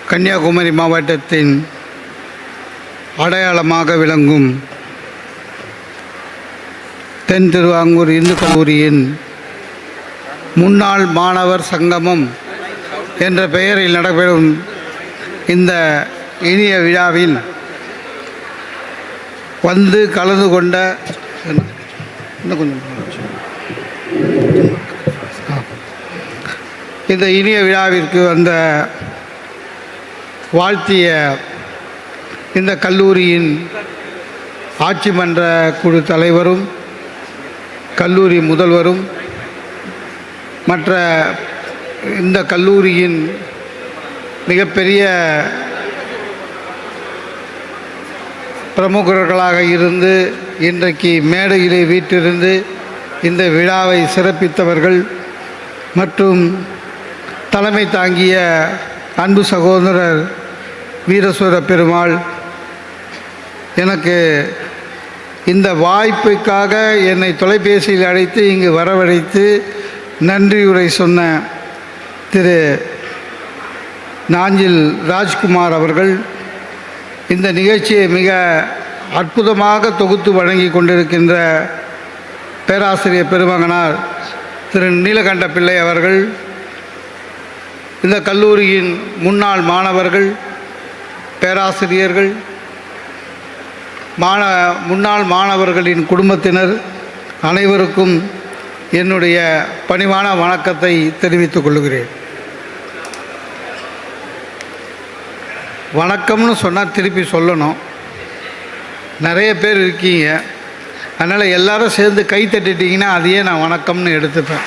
கன்னியாகுமரி மாவட்டத்தின் அடையாளமாக விளங்கும் தென் திருவாங்கூர் இந்து கல்லூரியின் முன்னாள் மாணவர் சங்கமம் என்ற பெயரில் நடைபெறும் இந்த இனிய விழாவில் வந்து கலந்து கொண்ட இந்த இனிய விழாவிற்கு வந்த வாழ்த்திய இந்த கல்லூரியின் ஆட்சி மன்ற குழு தலைவரும் கல்லூரி முதல்வரும் மற்ற இந்த கல்லூரியின் மிகப்பெரிய பிரமுகர்களாக இருந்து இன்றைக்கு மேடையிலே வீற்றிருந்து இந்த விழாவை சிறப்பித்தவர்கள் மற்றும் தலைமை தாங்கிய அன்பு சகோதரர் வீரசுர பெருமாள், எனக்கு இந்த வாய்ப்புக்காக என்னை தொலைபேசியில் அழைத்து இங்கு வரவழைத்து நன்றியுரை சொன்ன திரு நாஞ்சில் ராஜ்குமார் அவர்கள் இந்த நிகழ்ச்சியை மிக அற்புதமாக தொகுத்து வழங்கி கொண்டிருக்கின்ற பேராசிரியர் பெருமகனார் திரு நீலகண்ட பிள்ளை அவர்கள், இந்த கல்லூரியின் முன்னாள் மாணவர்கள், பேராசிரியர்கள், முன்னாள் மாணவர்களின் குடும்பத்தினர் அனைவருக்கும் என்னுடைய பணிவான வணக்கத்தை தெரிவித்துக் கொள்கிறேன். வணக்கம்னு சொன்னால் திருப்பி சொல்லணும். நிறைய பேர் இருக்கீங்க, அதனால் எல்லாரும் சேர்ந்து கை தட்டிட்டிங்கன்னா அதையே நான் வணக்கம்னு எடுத்துப்பேன்.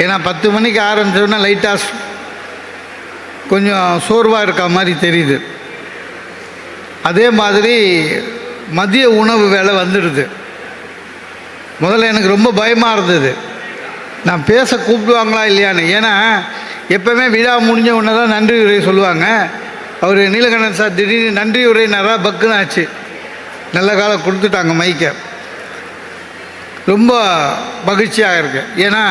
ஏன்னா 10 மணிக்கு ஆரம்பிச்சோன்னா லைட்டாக கொஞ்சம் சோர்வாக இருக்க மாதிரி தெரியுது. அதே மாதிரி மதிய உணவு வேலை வந்துடுது. முதல்ல எனக்கு ரொம்ப பயமாக இருந்தது, நான் பேச கூப்பிடுவாங்களா இல்லையான்னு. ஏன்னா எப்போவுமே விழா முடிஞ்ச உடனே தான் நன்றி உரை சொல்லுவாங்க. அவர் நீலகண்டன் சார் திடீர்னு நன்றி உரை நிறையா பக்குன்னு ஆச்சு. நல்ல காலம் கொடுத்துட்டாங்க மைக்கை. ரொம்ப மகிழ்ச்சியாக இருக்கு. ஏன்னா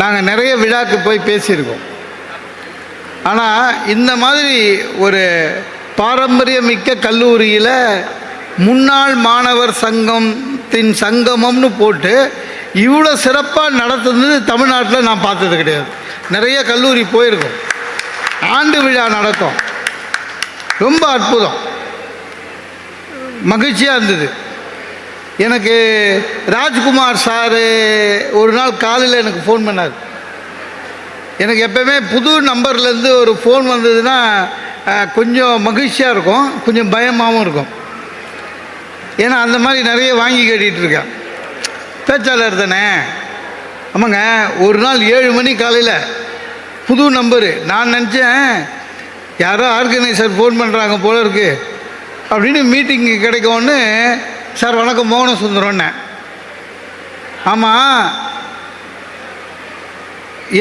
நாங்கள் நிறைய விழாக்கு போய் பேசியிருக்கோம். ஆனால் இந்த மாதிரி ஒரு பாரம்பரியமிக்க கல்லூரியில் முன்னாள் மாணவர் சங்கத்தின் சங்கமம்னு போட்டு இவ்வளோ சிறப்பாக நடத்துனது தமிழ்நாட்டில் நான் பார்த்தது கிடையாது. நிறைய கல்லூரி போயிருக்கோம், ஆண்டு விழா நடக்கும், ரொம்ப அற்புதம், மகிழ்ச்சியாக இருந்தது. எனக்கு ராஜ்குமார் சார் ஒரு நாள் காலையில் எனக்கு ஃபோன் பண்ணார். எனக்கு எப்போவுமே புது நம்பர்லேருந்து ஒரு ஃபோன் வந்ததுன்னா கொஞ்சம் மகிழ்ச்சியாக இருக்கும், கொஞ்சம் பயமாகவும் இருக்கும். ஏன்னா அந்த மாதிரி நிறைய வாங்கி கேட்டுட்ருக்கேன். பேச்சாளர் தானே. ஆமாங்க, ஒரு நாள் 7 மணி காலையில் புது நம்பரு. நான் நினச்சேன் யாரோ ஆர்கனைசர் ஃபோன் பண்ணுறாங்க போல இருக்கு அப்படின்னு. மீட்டிங்கு கிடைக்கும்னு, சார் வணக்கம் மோகன சுந்தரம்னே. ஆமாம்,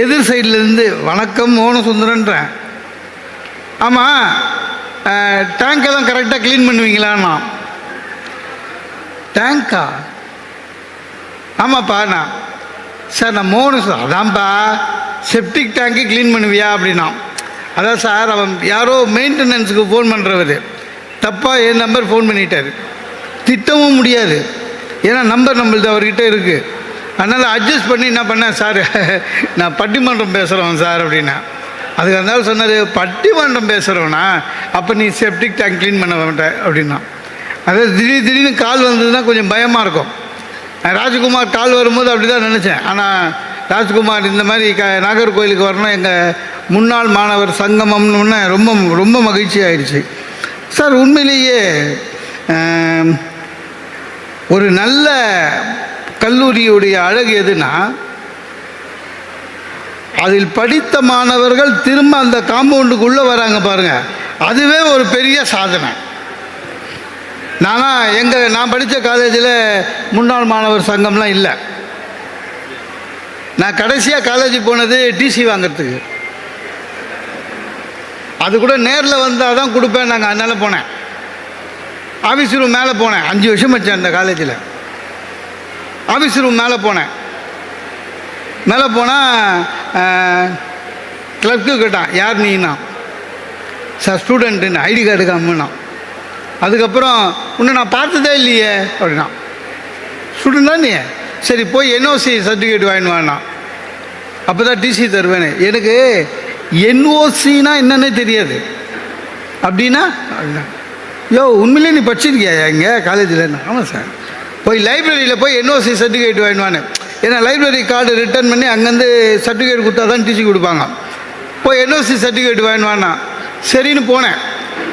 எதிர் சைட்லேருந்து வணக்கம் மோகன சுந்தரன்றேன். ஆமாம், டேங்கெல்லாம் கரெக்டாக க்ளீன் பண்ணுவீங்களாண்ணா? டேங்கா? ஆமாப்பா. நான் சார் நான் மோகன அதான்ப்பா, செப்டிக் டேங்க்கு க்ளீன் பண்ணுவியா அப்படின்னா. அதான் சார், அவன் யாரோ மெயின்டெனன்ஸுக்கு ஃபோன் பண்ணுறவர் தப்பாக என் நம்பர் ஃபோன் பண்ணிட்டார். திட்டவும் முடியாது, ஏன்னா நம்பர் நம்மளது அவர்கிட்ட இருக்குது. அதனால் அட்ஜஸ்ட் பண்ணி என்ன பண்ணேன், சார் நான் பட்டிமன்றம் பேசுகிறவன் சார் அப்படின்னா. அதுக்கு இருந்தாலும் சொன்னார், பட்டிமன்றம் பேசுகிறவனா, அப்போ நீ செப்டிக் டேங்க் க்ளீன் பண்ண வேண்டாம் அப்படின்னா. அதாவது திடீர்னு கால் வந்ததுன்னா கொஞ்சம் பயமாக இருக்கும். ராஜ்குமார் கால் வரும்போது அப்படி தான் நினச்சேன். ஆனால் ராஜ்குமார் இந்த மாதிரி நாகர்கோயிலுக்கு வரணும், எங்கள் முன்னாள் மாணவர் சங்கமம்னு ரொம்ப ரொம்ப மகிழ்ச்சி ஆயிடுச்சு. சார் உண்மையிலேயே ஒரு நல்ல கல்லூரியுடைய அழகு எதுனா, அதில் படித்த மாணவர்கள் திரும்ப அந்த காம்பவுண்டுக்குள்ளே வராங்க பாருங்கள், அதுவே ஒரு பெரிய சாதனை. நான் படித்த காலேஜில் முன்னாள் மாணவர் சங்கம்லாம் இல்லை. நான் கடைசியாக காலேஜ் போனது டிசி வாங்கிறதுக்கு. அது கூட நேரில் வந்தால் தான் கொடுப்பேன் நாங்கள், அதனால் போனேன். ஆஃபீஸ் ரூம் மேலே போனேன், 5 வருஷம் வச்சேன் அந்த காலேஜில். ஆஃபீஸ் ரூம் மேலே போனேன். மேலே போனால் கிளர்க்கு கேட்டான், யார் நீனா? சார் ஸ்டூடெண்ட்டுன்னு. ஐடி கார்டு காமினா. அதுக்கப்புறம் உன்னை நான் பார்த்ததே இல்லையே அப்படின்னா. ஸ்டூடெண்ட் தான் நீ? சரி போய் என்ஓசி சர்டிஃபிகேட் வாங்கிட்டு வாங்கினா, அப்போ தான் டிசி தருவேனே. எனக்கு என்ஓசினா என்னன்னே தெரியாது. அப்படின்னா யோ உண்மையிலே நீ படிச்சிருக்கியா இங்கே காலேஜில்? ஆமாம் சார். போய் லைப்ரரியில் போய் என்ஓசி சர்டிஃபிகேட் வாங்கினு. ஏன்னா லைப்ரரி கார்டு ரிட்டர்ன் பண்ணி அங்கேருந்து சர்டிஃபிகேட் கொடுத்தா தான் டிசி கொடுப்பாங்க. போய் என்ஓசி சர்டிஃபிகேட் வாங்கினா. சரின்னு போனேன்.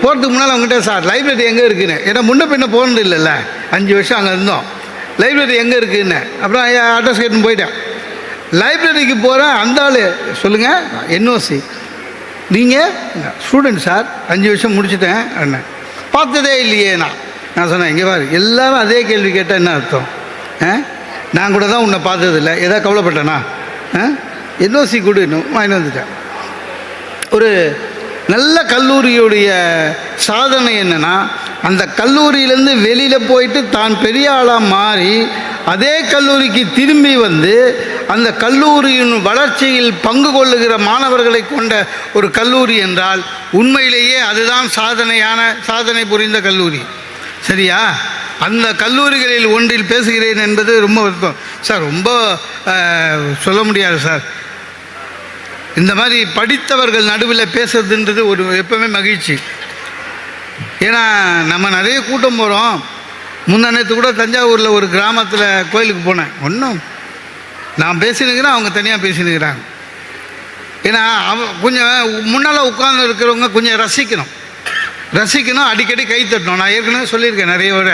போகிறதுக்கு முன்னால் அவங்ககிட்ட, சார் லைப்ரரி எங்கே இருக்குன்னு, ஏன்னா முன்ன பின்ன போனது இல்லைல்ல, 5 வருஷம் அங்கே இருந்தோம். லைப்ரரி எங்கே இருக்குன்னு. அப்புறம் அட்ரஸ் கேட்டுன்னு போயிட்டேன். லைப்ரரிக்கு போகிறேன். அந்த ஆள், சொல்லுங்கள் என்ஓசி, நீங்கள் ஸ்டூடெண்ட் சார், 5 வருஷம் முடிச்சுட்டேன் என்ன, பார்த்ததே இல்லையே. நான் சொன்னேன், இங்கே பாரு, எல்லோரும் அதே கேள்வி கேட்டால் என்ன அர்த்தம்? நான் கூட தான் உன்னை பார்த்ததில்லை, எதாவது கவலைப்பட்டேனா? என்ஓசி கொடுன்னு வாங்கிட்டு வந்துட்டேன். ஒரு நல்ல கல்லூரியுடைய சாதனை என்னென்னா, அந்த கல்லூரியிலேருந்து வெளியில் போயிட்டு தான் பெரிய ஆளாக மாறி அதே கல்லூரிக்கு திரும்பி வந்து அந்த கல்லூரியின் வளர்ச்சியில் பங்கு கொள்ளுகிற மாணவர்களை கொண்ட ஒரு கல்லூரி என்றால் உண்மையிலேயே அதுதான் சாதனை புரிந்த கல்லூரி. சரியா? அந்த கல்லூரிகளில் ஒன்றில் பேசுகிறேன் என்பது ரொம்ப வருத்தம் சார். ரொம்ப சொல்ல முடியாது சார். இந்த மாதிரி படித்தவர்கள் நடுவில் பேசுறதுன்றது ஒரு எப்பவுமே மகிழ்ச்சி. ஏன்னா நம்ம நிறைய கூட்டம் போகிறோம். முந்தானத்து கூட தஞ்சாவூரில் ஒரு கிராமத்தில் கோயிலுக்கு போனேன். ஒன்றும் நான் பேசினுக்கிறேன், அவங்க தனியாக பேசினுக்கிறாங்க. ஏன்னா கொஞ்சம் முன்னால் உட்கார்ந்து இருக்கிறவங்க கொஞ்சம் ரசிக்கணும், அடிக்கடி கை தட்டணும். நான் ஏற்கனவே சொல்லியிருக்கேன் நிறைய விட,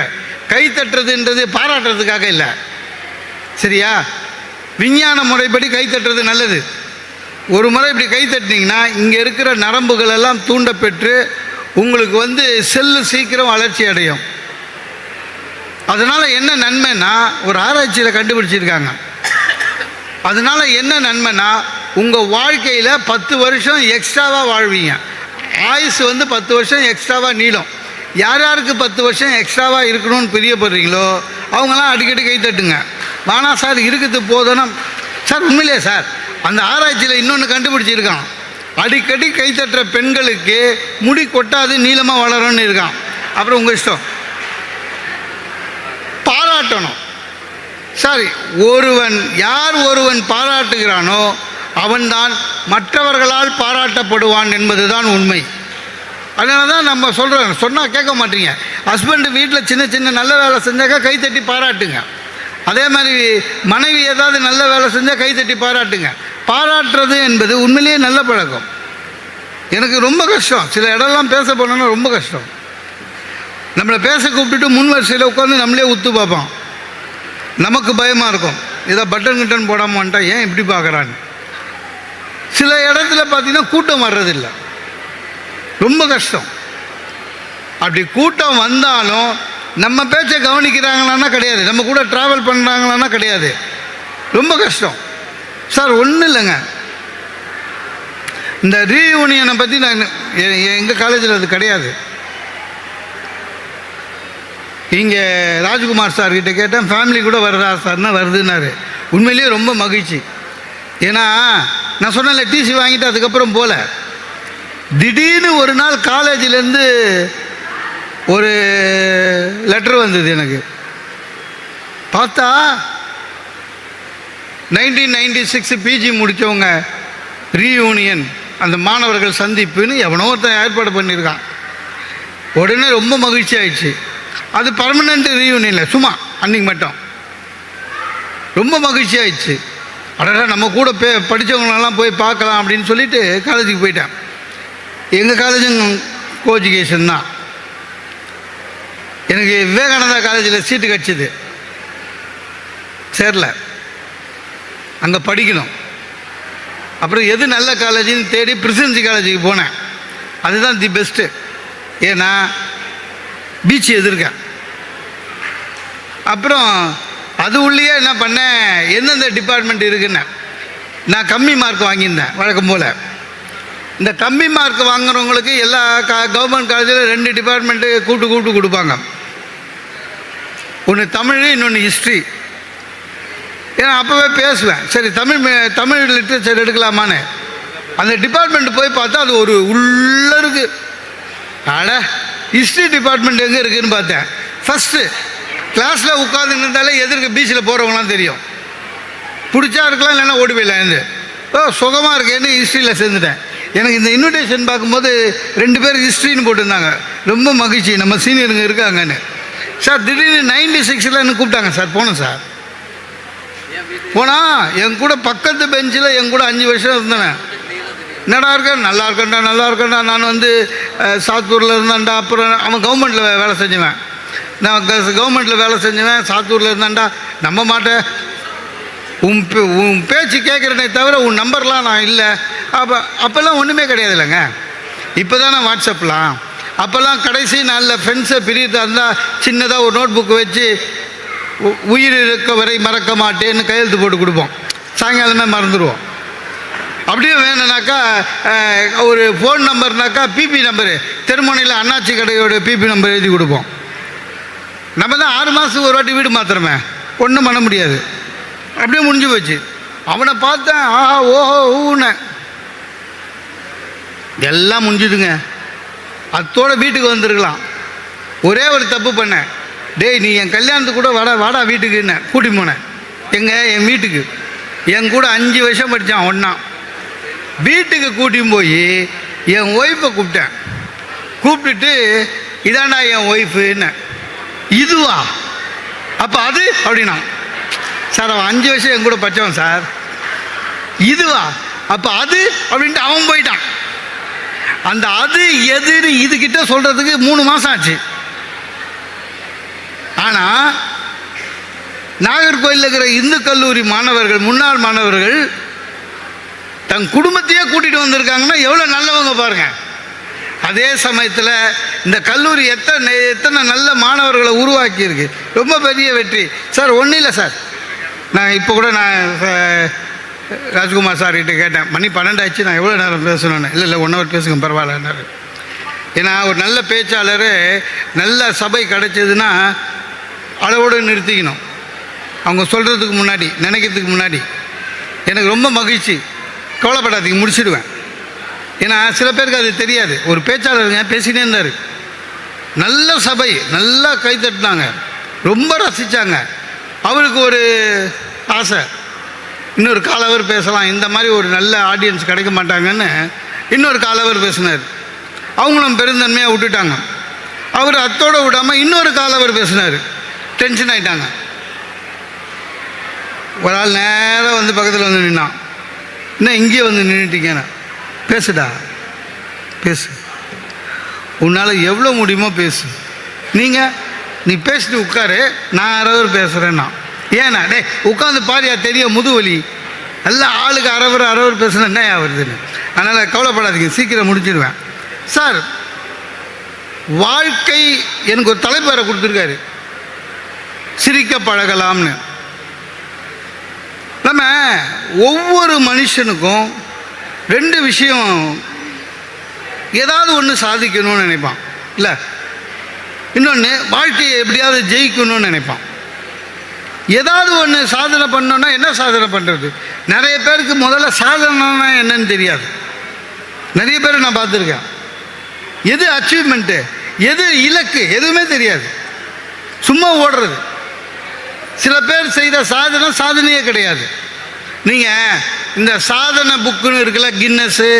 கை தட்டுறதுன்றது பாராட்டுறதுக்காக இல்லை. சரியா? விஞ்ஞான முறைப்படி கை தட்டுறது நல்லது. ஒரு முறை இப்படி கை தட்டினீங்கன்னா இங்கே இருக்கிற நரம்புகள் எல்லாம் தூண்டப்பெற்று உங்களுக்கு செல்லு சீக்கிரம் வளர்ச்சி அடையும். அதனால் என்ன நன்மைன்னா, ஒரு ஆராய்ச்சியில் கண்டுபிடிச்சிருக்காங்க. அதனால் என்ன நன்மைன்னா, உங்கள் வாழ்க்கையில் 10 வருஷம் எக்ஸ்ட்ராவாக வாழ்வீங்க. ஆயுசு 10 வருஷம் எக்ஸ்ட்ராவாக நீளும். யார் யாருக்கு 10 வருஷம் எக்ஸ்ட்ராவாக இருக்கணும்னு பிரியப்படுறீங்களோ அவங்களாம் அடிக்கடி கை தட்டுங்க. வேணா சார் இருக்குது போதும்னா, சார் உண்மையிலே சார் அந்த ஆராய்ச்சியில் இன்னொன்று கண்டுபிடிச்சிருக்கான். அடிக்கடி கை தட்டுற பெண்களுக்கு முடி கொட்டாது, நீளமாக வளரும்னு இருக்கான். அப்புறம் உங்கள் இஷ்டம். பாராட்டணும். சாரி, யார் ஒருவன் பாராட்டுகிறானோ அவன்தான் மற்றவர்களால் பாராட்டப்படுவான் என்பதுதான் உண்மை. அதனால தான் நம்ம சொன்னால் கேட்க மாட்டீங்க. ஹஸ்பண்டு வீட்டில் சின்ன சின்ன நல்ல வேலை செஞ்சாக்கா கைத்தட்டி பாராட்டுங்க. அதே மாதிரி மனைவி ஏதாவது நல்ல வேலை செஞ்சால் கைத்தட்டி பாராட்டுங்க. பாராட்டுறது என்பது உண்மையிலேயே நல்ல பழக்கம். எனக்கு ரொம்ப கஷ்டம், சில இடம்லாம் பேச போனோன்னா ரொம்ப கஷ்டம். நம்மளை பேச கூப்பிட்டுட்டு முன் வரிசையில் உட்காந்து நம்மளே உத்து பார்ப்போம். நமக்கு பயமாக இருக்கும், ஏதோ பட்டன் கிட்டன் போடாமல் வந்துட்டா ஏன் இப்படி பார்க்குறான்னு. சில இடத்துல பார்த்தீங்கன்னா கூட்டம் வர்றதில்லை, ரொம்ப கஷ்டம். அப்படி கூட்டம் வந்தாலும் நம்ம பேச்சை கவனிக்கிறாங்களான்னா கிடையாது, நம்ம கூட ட்ராவல் பண்ணுறாங்களான்னா கிடையாது, ரொம்ப கஷ்டம். சார் ஒன்றும் இல்லைங்க, இந்த ரீயூனியனை பற்றி நான் எங்கள் காலேஜில் அது கிடையாது. இங்கே ராஜ்குமார் சார்கிட்ட கேட்டேன், ஃபேமிலி கூட வருதா சார்னா வருதுன்னாரு. உண்மையிலேயே ரொம்ப மகிழ்ச்சி. ஏன்னா நான் சொன்னேன்ல, டிசி வாங்கிட்டு அதுக்கப்புறம் போல திடீர்னு ஒரு நாள் காலேஜிலேருந்து ஒரு லெட்டர் வந்தது எனக்கு. பார்த்தா 1996 பிஜி முடித்தவங்க ரீயூனியன், அந்த மாணவர்கள் சந்திப்புன்னு எவனோ ஒருத்தன் ஏற்பாடு பண்ணியிருக்கான். உடனே ரொம்ப மகிழ்ச்சி ஆயிடுச்சு. அது பர்மனெண்ட் ரீயூனியன் இல்லை, சும்மா அன்றைக்கி மட்டும். ரொம்ப மகிழ்ச்சி ஆயிடுச்சு. அடடா நம்ம கூட படித்தவங்களெல்லாம் போய் பார்க்கலாம் அப்படின்னு சொல்லிட்டு காலேஜுக்கு போயிட்டேன். எங்கள் காலேஜும் கோஎஜுகேஷன் தான். எனக்கு விவேகானந்தா காலேஜில் சீட்டு கிடச்சிது, சேரல, அங்கே படிக்கணும். அப்புறம் எது நல்ல காலேஜின்னு தேடி பிரசிடென்சி காலேஜுக்கு போனேன். அதுதான் தி பெஸ்ட்டு. ஏன்னா பீச் எதிர்க்க. அப்புறம் அது உள்ளேயே என்ன பண்ணேன், எந்தெந்த டிபார்ட்மெண்ட் இருக்குன்னு. நான் கம்மி மார்க் வாங்கியிருந்தேன் வழக்கம் போல். இந்த கம்மி மார்க் வாங்குறவங்களுக்கு எல்லா கவர்மெண்ட் காலேஜில் 2 டிபார்ட்மெண்ட்டு கூப்பிட்டு கொடுப்பாங்க. ஒன்று தமிழ், இன்னொன்று ஹிஸ்ட்ரி. ஏன்னா அப்போவே பேசுவேன். சரி தமிழ் லிட்ரேச்சர் எடுக்கலாமான்னு அந்த டிபார்ட்மெண்ட் போய் பார்த்தா அது ஒரு உள்ள இருக்குது. அட ஹிஸ்ட்ரி டிபார்ட்மெண்ட் எங்கே இருக்குதுன்னு பார்த்தேன். ஃபஸ்ட்டு கிளாஸில் உட்காந்துன்னு இருந்தாலே எதிர்க்க பீச்சில் போகிறவங்களாம் தெரியும். பிடிச்சா இருக்கலாம், இல்லைன்னா ஓடி போயிடலாம். இருந்து சுகமாக இருக்கேன்னு ஹிஸ்ட்ரியில் சேர்ந்துட்டேன். எனக்கு இந்த இன்விடேஷன் பார்க்கும்போது 2 பேர் ஹிஸ்ட்ரின்னு போட்டிருந்தாங்க. ரொம்ப மகிழ்ச்சி, நம்ம சீனியருங்க இருக்காங்கன்னு. சார் திடீர்னு 96 என்ன கூப்பிட்டாங்க சார். போனேன் சார். போனால் என் கூட பக்கத்து பெஞ்சில் என் கூட 5 வருஷம் இருந்தேன். என்னடா இருக்கேன், நல்லா இருக்கேன்டா நல்லா இருக்கேன்டா. நான் வந்து சாத்தூரில் இருந்தான்டா. அப்புறம் அவன் கவர்மெண்ட்டில் வேலை செஞ்சுவேன். நான் கவர்மெண்ட்டில் வேலை செஞ்சுவேன், சாத்தூரில் இருந்தான்டா. நம்ப மாட்டேன், உன் பேச்சு கேட்குறனே தவிர உன் நம்பர்லாம் நான் இல்லை. அப்போல்லாம் ஒன்றுமே கிடையாது இல்லைங்க. இப்போ தானே வாட்ஸ்அப்லாம். அப்போல்லாம் கடைசி நாளில் ஃப்ரெண்ட்ஸை பிரித்து இருந்தால் சின்னதாக ஒரு நோட் புக்கு வச்சு உயிர் இருக்க வரை மறக்க மாட்டேன்னு கையெழுத்து போட்டு கொடுப்போம். சாயங்காலமே மறந்துடுவோம். அப்படியே வேணும்னாக்கா ஒரு ஃபோன் நம்பர்னாக்கா பிபி நம்பரு, தெருமனையில் அண்ணாச்சி கடையோட பிபி நம்பர் எழுதி கொடுப்போம். நம்ம தான் 6 மாதத்துக்கு ஒரு வாட்டி வீடு மாத்திரமே, ஒன்றும் பண்ண முடியாது. அப்படியே முடிஞ்சு போச்சு. அவனை பார்த்தேன், ஆஹா ஓஹோ ஊன எல்லாம் முடிஞ்சுதுங்க. அத்தோட வீட்டுக்கு வந்திருக்கலாம். ஒரே ஒரு தப்பு பண்ணேன். டேய் நீ என் கல்யாணத்துக்கு கூட வாடா வீட்டுக்குன்னு கூட்டி போனேன். என் வீட்டுக்கு என் கூட 5 வருஷம் படித்தான் ஒன்றா. வீட்டுக்கு கூட்டின்னு போய் என் ஒய்ஃபை கூப்பிட்டேன். கூப்பிட்டுட்டு இதாண்டா என் ஒய்ஃபுன்னு. இதுவா அப்போ அது அப்படின்னா, சார் அவன் 5 வருஷம் என் கூட படித்தவன் சார். இதுவா அப்போ அது அப்படின்ட்டு அவன் போயிட்டான். அந்த அது எதுன்னு இதுகிட்ட சொல்கிறதுக்கு 3 மாதம் ஆச்சு. ஆனால் நாகர்கோயிலில் இருக்கிற இந்து கல்லூரி மாணவர்கள், முன்னாள் மாணவர்கள் தன் குடும்பத்தையே கூட்டிகிட்டு வந்திருக்காங்கன்னா எவ்வளோ நல்லவங்க பாருங்கள். அதே சமயத்தில் இந்த கல்லூரி எத்தனை நல்ல மாணவர்களை உருவாக்கியிருக்கு. ரொம்ப பெரிய வெற்றி சார். ஒன்றும் இல்லை சார், நான் இப்போ கூட ராஜ்குமார் சார்கிட்ட கேட்டேன், மணி 12 ஆச்சு, நான் எவ்வளோ நேரம் பேசணுன்னு. இல்லை 1 ஹவர் பேசுங்க பரவாயில்லன்னாரு. ஏன்னா ஒரு நல்ல பேச்சாளர், நல்ல சபை கிடைச்சதுன்னா அளவோடு நிறுத்திக்கணும். அவங்க சொல்கிறதுக்கு முன்னாடி, நினைக்கிறதுக்கு முன்னாடி. எனக்கு ரொம்ப மகிழ்ச்சி. கவலைப்படாதீங்க, முடிச்சிடுவேன். ஏன்னா சில பேருக்கு அது தெரியாது. ஒரு பேச்சாளருங்க பேசினே இருந்தார். நல்ல சபை, நல்லா கைத்தட்டினாங்க, ரொம்ப ரசித்தாங்க. அவருக்கு ஒரு ஆசை, இன்னொரு காலவர் பேசலாம், இந்த மாதிரி ஒரு நல்ல ஆடியன்ஸ் கிடைக்க மாட்டாங்கன்னு இன்னொரு காலவர் பேசினார். அவங்களும் பெருந்தன்மையாக விட்டுட்டாங்க. அவர் அத்தோடு விடாமல் இன்னொரு காலவர் பேசினார். டென்ஷன் ஆகிட்டாங்க. ஒரு ஆள் நேராக வந்து பக்கத்தில் வந்து நின்னான். இன்னும் இங்கேயே வந்து நின்றுட்டீங்கண்ணா, பேசுடா பேசு, உன்னால் எவ்வளோ முடியுமோ பேசு. நீ பேசிட்டு உட்காரு, நான் 60 பேசுகிறேன்னா. ஏண்ணா டே உட்காந்து பாரியா, தெரியும் முதுவலி. எல்லாம் ஆளுக்கு 60 பேசுனா என்ன வருதுன்னு. அதனால் கவலைப்படாதீங்க, சீக்கிரம் முடிச்சிடுவேன். சார் வாழ்க்கை எனக்கு ஒரு தலைப்பேரை கொடுத்துருக்காரு, சிரிக்க பழகலாம்னு. நம்ம ஒவ்வொரு மனுஷனுக்கும் 2 விஷயம், ஏதாவது ஒன்று சாதிக்கணும்னு நினைப்பான், இல்லை இன்னொன்று வாழ்க்கையை எப்படியாவது ஜெயிக்கணும்னு நினைப்பான். ஏதாவது ஒன்று சாதனை பண்ணோன்னா என்ன சாதனை பண்ணுறது? நிறைய பேருக்கு முதல்ல சாதனைனா என்னன்னு தெரியாது. நிறைய பேர் நான் பார்த்துருக்கேன். எது அச்சீவ்மெண்ட்டு, எது இலக்கு, எதுவுமே தெரியாது, சும்மா ஓடுறது. சில பேர் செய்த சாதனையே கிடையாது. நீங்கள் இந்த சாதனை புக்குன்னு இருக்குல்ல, கின்னஸு,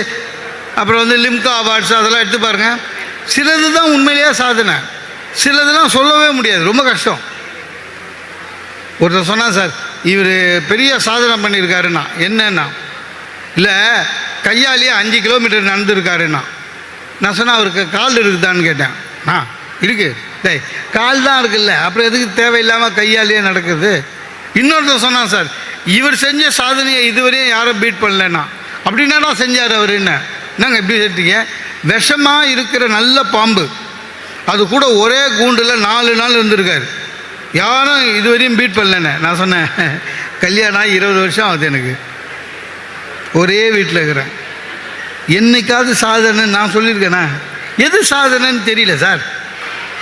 அப்புறம் வந்து லிம்கா அவார்ட்ஸ், அதெல்லாம் எடுத்து பாருங்கள். சிலது தான் உண்மையிலேயே சாதனை, சிலதுலாம் சொல்லவே முடியாது, ரொம்ப கஷ்டம். ஒருத்தர் சொன்னான், சார் இவர் பெரிய சாதனை பண்ணியிருக்காருண்ணா. என்னன்னா, இல்லை கையாலேயே 5 கிலோமீட்டர் நடந்துருக்காருண்ணா. நான் சொன்னேன், அவருக்கு கால் இருக்குதான்னு கேட்டேன். இருக்குது. டேய் கால் தான் இருக்குல்ல, அப்புறம் எதுக்கு தேவையில்லாமல் கையாலேயே நடக்குது? இன்னொருத்தர் சொன்னான், சார் இவர் செஞ்ச சாதனையை இதுவரையும் யாரும் பீட் பண்ணலண்ணா. அப்படின்னா செஞ்சார் அவர். என்னங்க எப்படி கேட்டீங்க? விஷமாக இருக்கிற நல்ல பாம்பு, அது கூட ஒரே கூண்டில் 4 நாள் இருந்திருக்காரு, யாரும் இதுவரையும் பீட் பண்ணலண்ணே. நான் சொன்னேன், கல்யாணம் 20 வருஷம் ஆகுது எனக்கு, ஒரே வீட்டில் இருக்கிறேன், என்னைக்காவது சாதனை நான் சொல்லியிருக்கேண்ணா? எது சாதனைன்னு தெரியல சார்.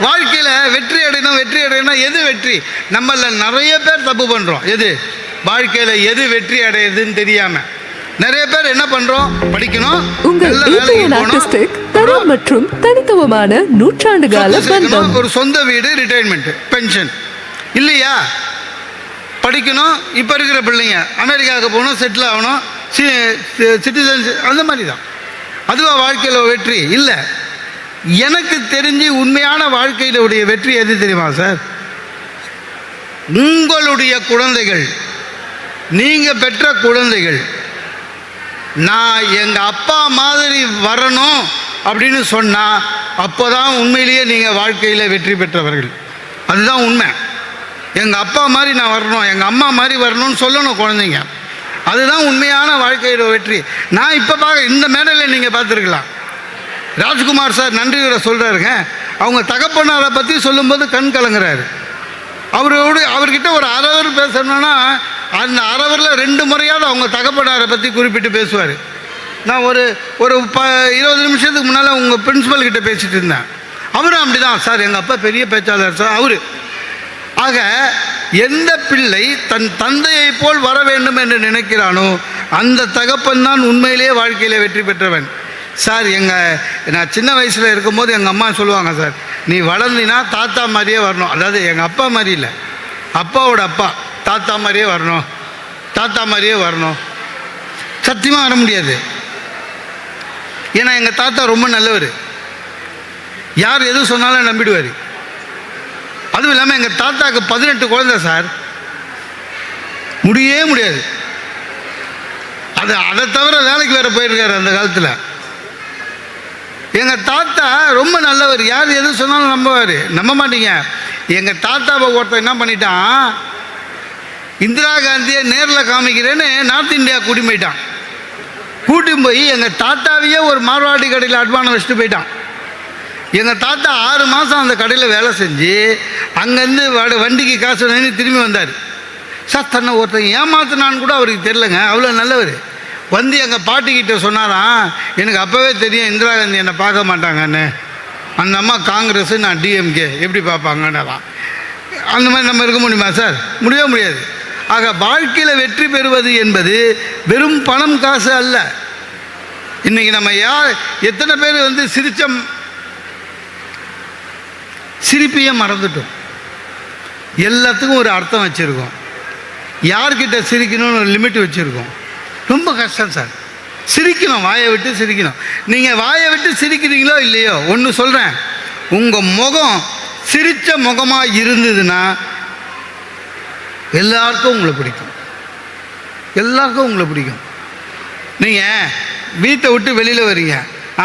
வாழ்க்கையில் வெற்றி அடையணும் எது வெற்றி? நம்மள நிறைய பேர் தப்பு பண்ணுறோம். எது வாழ்க்கையில் எது வெற்றி அடையுதுன்னு தெரியாமல் நிறைய பேர் என்ன பண்றோம், படிக்கணும், உங்கள் தரம் மற்றும் தனித்துவமான நூற்றாண்டு கால பந்தம், ஒரு சொந்த வீடு, ரிட்டையர்மெண்ட், பென்ஷன் இல்லையா, படிக்கணும், இப்போ இருக்கிற பிள்ளைங்க அமெரிக்காவுக்கு போகணும், செட்டில் ஆகணும், சிட்டிசன்ஸ், அந்த மாதிரி தான். அதுவா வாழ்க்கையில் வெற்றி இல்லை. எனக்கு தெரிஞ்சு உண்மையான வாழ்க்கையிலுடைய வெற்றி எது தெரியுமா சார்? உங்களுடைய குழந்தைகள், நீங்கள் பெற்ற குழந்தைகள் நான் எங்கள் அப்பா மாதிரி வரணும் அப்படின்னு சொன்னால் அப்போ தான் உண்மையிலேயே நீங்கள் வாழ்க்கையில் வெற்றி பெற்றவர்கள். அதுதான் உண்மை. எங்கள் அப்பா மாதிரி நான் வரணும், எங்கள் அம்மா மாதிரி வரணும்னு சொல்லணும் குழந்தைங்க. அதுதான் உண்மையான வாழ்க்கையோட வெற்றி. நான் இப்போ இந்த மேடையில் நீங்கள் பார்த்துருக்கலாம், ராஜ்குமார் சார் நன்றியோட சொல்கிறாருங்க. அவங்க தகப்பனாரை பற்றி சொல்லும்போது கண் கலங்குறாரு. அவர்கிட்ட ஒரு அரவர் பேசணும்னா அந்த அரவரில் 2 முறையாவது அவங்க தகப்பனாரை பற்றி குறிப்பிட்டு பேசுவார். நான் ஒரு 20 நிமிஷத்துக்கு முன்னால் உங்கள் பிரின்ஸிபல் கிட்ட பேசிகிட்டு இருந்தேன். அவரும் அப்படி தான் சார், எங்கள் அப்பா பெரிய பேச்சாளர் சார் அவரு. ஆக எந்த பிள்ளை தன் தந்தையை போல் வர வேண்டும் என்று நினைக்கிறானோ அந்த தகப்பன் தான் உண்மையிலேயே வாழ்க்கையில் வெற்றி பெற்றவன். சார் நான் சின்ன வயசில் இருக்கும்போது எங்கள் அம்மா சொல்லுவாங்க, சார் நீ வளர்ந்தினா தாத்தா மாதிரியே வரணும். அதாவது எங்கள் அப்பா மாதிரி இல்லை, அப்பாவோட அப்பா தாத்தா மாதிரியே வரணும், தாத்தா மாதிரியே வரணும். சத்தியமாக வர முடியாது. ஏன்னா எங்கள் தாத்தா ரொம்ப நல்லவர், யார் எது சொன்னாலும் நம்பிடுவார். அதுவும் இல்லாமல் எங்கள் தாத்தாவுக்கு 18 குழந்தை சார், முடியவே முடியாது. அதை தவிர வேலைக்கு வேறு போயிருக்காரு அந்த காலத்தில். எங்கள் தாத்தா ரொம்ப நல்லவர், யார் எது சொன்னாலும் நம்புவார். நம்ப மாட்டீங்க, எங்கள் தாத்தாவை ஒருத்தர் என்ன பண்ணிட்டான், இந்திரா காந்தியை நேரில் காமிக்கிறேன்னு நார்த் இந்தியா கூட்டி போயிட்டான். கூட்டி போய் எங்கள் தாத்தாவையே ஒரு மார்வாடி கடையில் அட்வானம் வச்சுட்டு போயிட்டான். எங்கள் தாத்தா 6 மாதம் அந்த கடையில் வேலை செஞ்சு அங்கேருந்து வண்டிக்கு காசு வாங்கி திரும்பி வந்தார். சார் தன்னை ஒருத்தன் ஏமாத்தினான்னு கூட அவருக்கு தெரிலங்க, அவ்வளோ நல்லவர். வந்து எங்கள் பாட்டிக்கிட்ட சொன்னாராம், எனக்கு அப்போவே தெரியும் இந்திரா காந்தி என்னை பார்க்க மாட்டாங்கன்னு, அந்த அம்மா காங்கிரஸ், நான் டிஎம்கே, எப்படி பார்ப்பாங்கன்னாலாம். அந்த மாதிரி நம்ம இருக்க முடியுமா சார்? முடியவே முடியாது. ஆக வாழ்க்கையில் வெற்றி பெறுவது என்பது வெறும் பணம் காசு அல்ல. இன்றைக்கி நம்ம எத்தனை பேர் சிரிப்பையே மறந்துட்டோம். எல்லாத்துக்கும் ஒரு அர்த்தம் வச்சுருக்கோம். யார்கிட்ட சிரிக்கணும்னு ஒரு லிமிட் வச்சுருக்கோம். ரொம்ப கஷ்டம் சார். சிரிக்கணும், வாயை விட்டு சிரிக்கணும். நீங்கள் வாயை விட்டு சிரிக்கிறீங்களோ இல்லையோ, ஒன்று சொல்கிறேன், உங்கள் முகம் சிரித்த முகமாக இருந்ததுன்னா எல்லாருக்கும் உங்களை பிடிக்கும், எல்லாருக்கும் உங்களை பிடிக்கும். நீங்கள் வீட்டை விட்டு வெளியில் வரீங்க,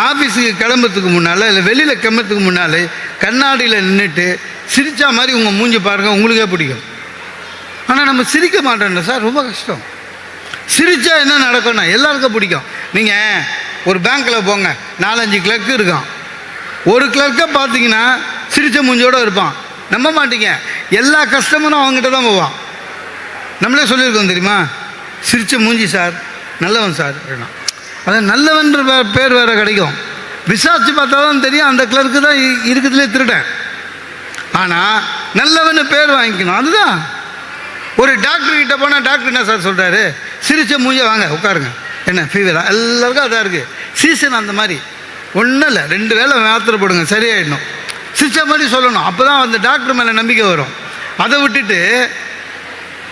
ஆஃபீஸுக்கு கிளம்புறதுக்கு முன்னால் இல்லை வெளியில் கிளம்புறதுக்கு முன்னால் கண்ணாடியில் நின்றுட்டு சிரித்தா மாதிரி உங்கள் மூஞ்சி பாருங்கள், உங்களுக்கே பிடிக்கும். ஆனால் நம்ம சிரிக்க மாட்டோம்ல சார், ரொம்ப கஷ்டம். சிரித்தா என்ன நடக்கும்னா எல்லாருக்கும் பிடிக்கும். நீங்கள் ஒரு பேங்க்கில் போங்க, 4-5 கிளர்க்கு இருக்கான். ஒரு கிளர்க்கை பார்த்தீங்கன்னா சிரித்த மூஞ்சியோடு இருப்பான். நம்ப மாட்டீங்க, எல்லா கஸ்டமரும் அவங்ககிட்ட தான் போவான். நம்மளே சொல்லியிருக்கோம் தெரியுமா, சிரித்த மூஞ்சி சார், நல்லவன் சார் அப்படின்னா. அதான் நல்லவன்ற பேர் வேறு கிடைக்கும். விசாரித்து பார்த்தா தான் தெரியும் அந்த கிளர்க்கு தான் இருக்கிறதுலே திருடன். ஆனால் நல்லவன்னு பேர் வாங்கிக்கணும், அதுதான். ஒரு டாக்டர்கிட்ட போனால் டாக்டர் என்ன சார் சொல்கிறாரு, சிரிச்ச மூஞ்ச வாங்க உட்காருங்க, என்ன ஃபீவரா, எல்லாருக்கும் அதாக இருக்குது. சீசன் அந்த மாதிரி ஒன்றும் இல்லை, 2 வேளை மாத்திரை போடுங்க சரியாயிடணும், சிரிச்ச மாதிரி சொல்லணும். அப்போ தான் அந்த டாக்டர் மேலே நம்பிக்கை வரும். அதை விட்டுட்டு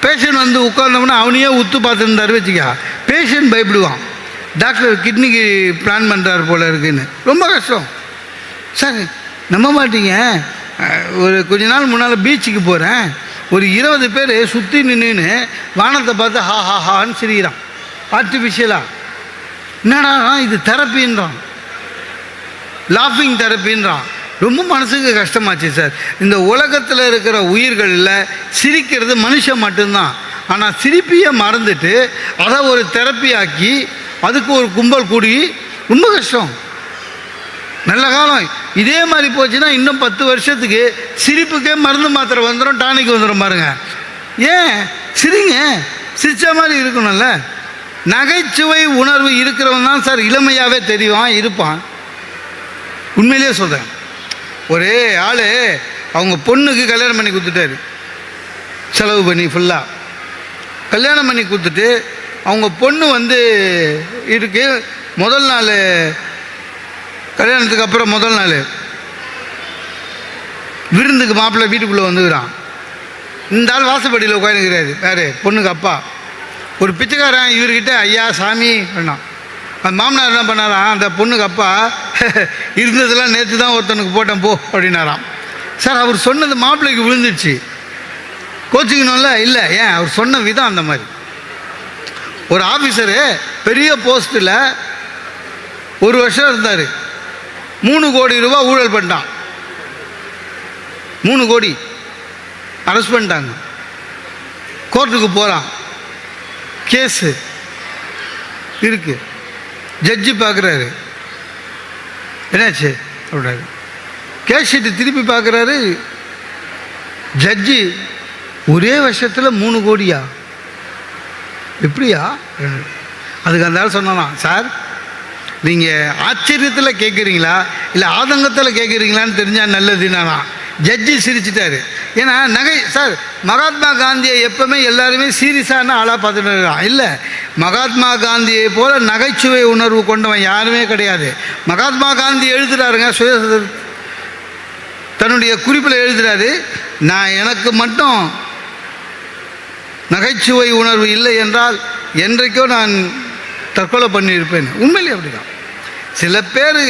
பேஷண்ட் உட்கார்ந்தோம்னா அவனையே உத்து பார்த்துருந்தாரு வச்சுக்கா, பேஷண்ட் பயப்படுவான், டாக்டர் கிட்னிக்கு பிளான் பண்ணுறாரு போல் இருக்குன்னு. ரொம்ப கஷ்டம் சார். நம்ப மாட்டீங்க, ஒரு கொஞ்ச நாள் முன்னால் பீச்சுக்கு போகிறேன், ஒரு 20 பேர் சுற்றி நின்று வானத்தை பார்த்து ஹா ஹா ஹான்னு சிரிக்கிறான் ஆர்டிஃபிஷியலாக. என்னடா இது தெரப்பின்றான், லாஃபிங் தெரப்பின்றான். ரொம்ப மனசுக்கு கஷ்டமாச்சு சார். இந்த உலகத்தில் இருக்கிற உயிர்களில் சிரிக்கிறது மனுஷன் மட்டும்தான். ஆனால் சிரிப்பையே மறந்துட்டு அதை ஒரு தெரப்பி ஆக்கி அதுக்கு ஒரு கும்பல் கூடி ரொம்ப கஷ்டம். நல்ல காலம் இதே மாதிரி போச்சுன்னா இன்னும் 10 வருஷத்துக்கு சிரிப்புக்கே மருந்து மாத்திரை வந்துடும், டானிக் வந்துடும் பாருங்க. ஏன் சிரிங்க, சிரிச்ச மாதிரி இருக்கணும்ல. நகைச்சுவை உணர்வு இருக்கிறவன் தான் சார் இளமையாகவே தெரிவான் இருப்பான். உண்மையிலே சொல்கிறேன், ஒரு ஆள் அவங்க பொண்ணுக்கு கல்யாணம் பண்ணி கொடுத்துட்டாரு, செலவு பண்ணி ஃபுல்லாக கல்யாணம் பண்ணி கொடுத்துட்டு அவங்க பொண்ணு வந்து இருக்கு. முதல் நாள் கல்யாணத்துக்கு அப்புறம் முதல் நாள் விருந்துக்கு மாப்பிள்ளை வீட்டுக்குள்ளே வந்துக்கிறான். இந்த ஆள் வாசப்படியில் உட்காந்துக்கிறாரு. வேறு பொண்ணுக்கு அப்பா ஒரு பிச்சைக்காரன் இவர்கிட்ட ஐயா சாமி வேணாம். அந்த மாமனார் என்ன பண்ணாராம், அந்த பொண்ணுக்கு அப்பா இருந்ததெல்லாம் நேற்று தான் ஒருத்தனுக்கு போட்டேன் போ அப்படின்னாராம். சார் அவர் சொன்னது மாப்பிள்ளைக்கு விழுந்துடுச்சு. கோச்சிக்கணும்ல? இல்லை. ஏன்? அவர் சொன்ன விதம் அந்த மாதிரி. ஒரு ஆஃபீஸரு பெரிய போஸ்ட்டில் 1 வருஷம் இருந்தார். 3 கோடி ரூபா ஊழல் பண்ணிட்டான். 3 கோடி அரெஸ்ட் பண்ணிட்டாங்க. கோர்ட்டுக்கு போகிறான். கேஸு இருக்கு. ஜட்ஜி பார்க்குறாரு. என்னாச்சு அப்படின்னாரு. கேஸ் ஷீட்டு திருப்பி பார்க்குறாரு. ஜட்ஜி ஒரே வருஷத்தில் 3 கோடியா எப்படியா? அதுக்கு அந்த ஆள் சொன்னானா, சார் நீங்கள் ஆச்சரியத்தில் கேட்குறீங்களா இல்லை ஆதங்கத்தில் கேட்குறீங்களான்னு தெரிஞ்சால் நல்லதுன்னா. ஜட்ஜி சிரிச்சிட்டாரு. ஏன்னா நகை சார் மகாத்மா காந்தியை எப்பவுமே எல்லாருமே சீரியஸான ஆளாக பார்த்துட்டு இருக்கான். இல்லை, மகாத்மா காந்தியை போல நகைச்சுவை உணர்வு கொண்டவன் யாருமே கிடையாது. மகாத்மா காந்தி எழுதுகிறாருங்க, தன்னுடைய குறிப்பில் எழுதுகிறாரு, நான் எனக்கு மட்டும் நகைச்சுவை உணர்வு இல்லை என்றால் என்றைக்கோ நான் தற்கொலை பண்ணியிருப்பேன். உண்மையிலே அப்படிதான். சில பேர்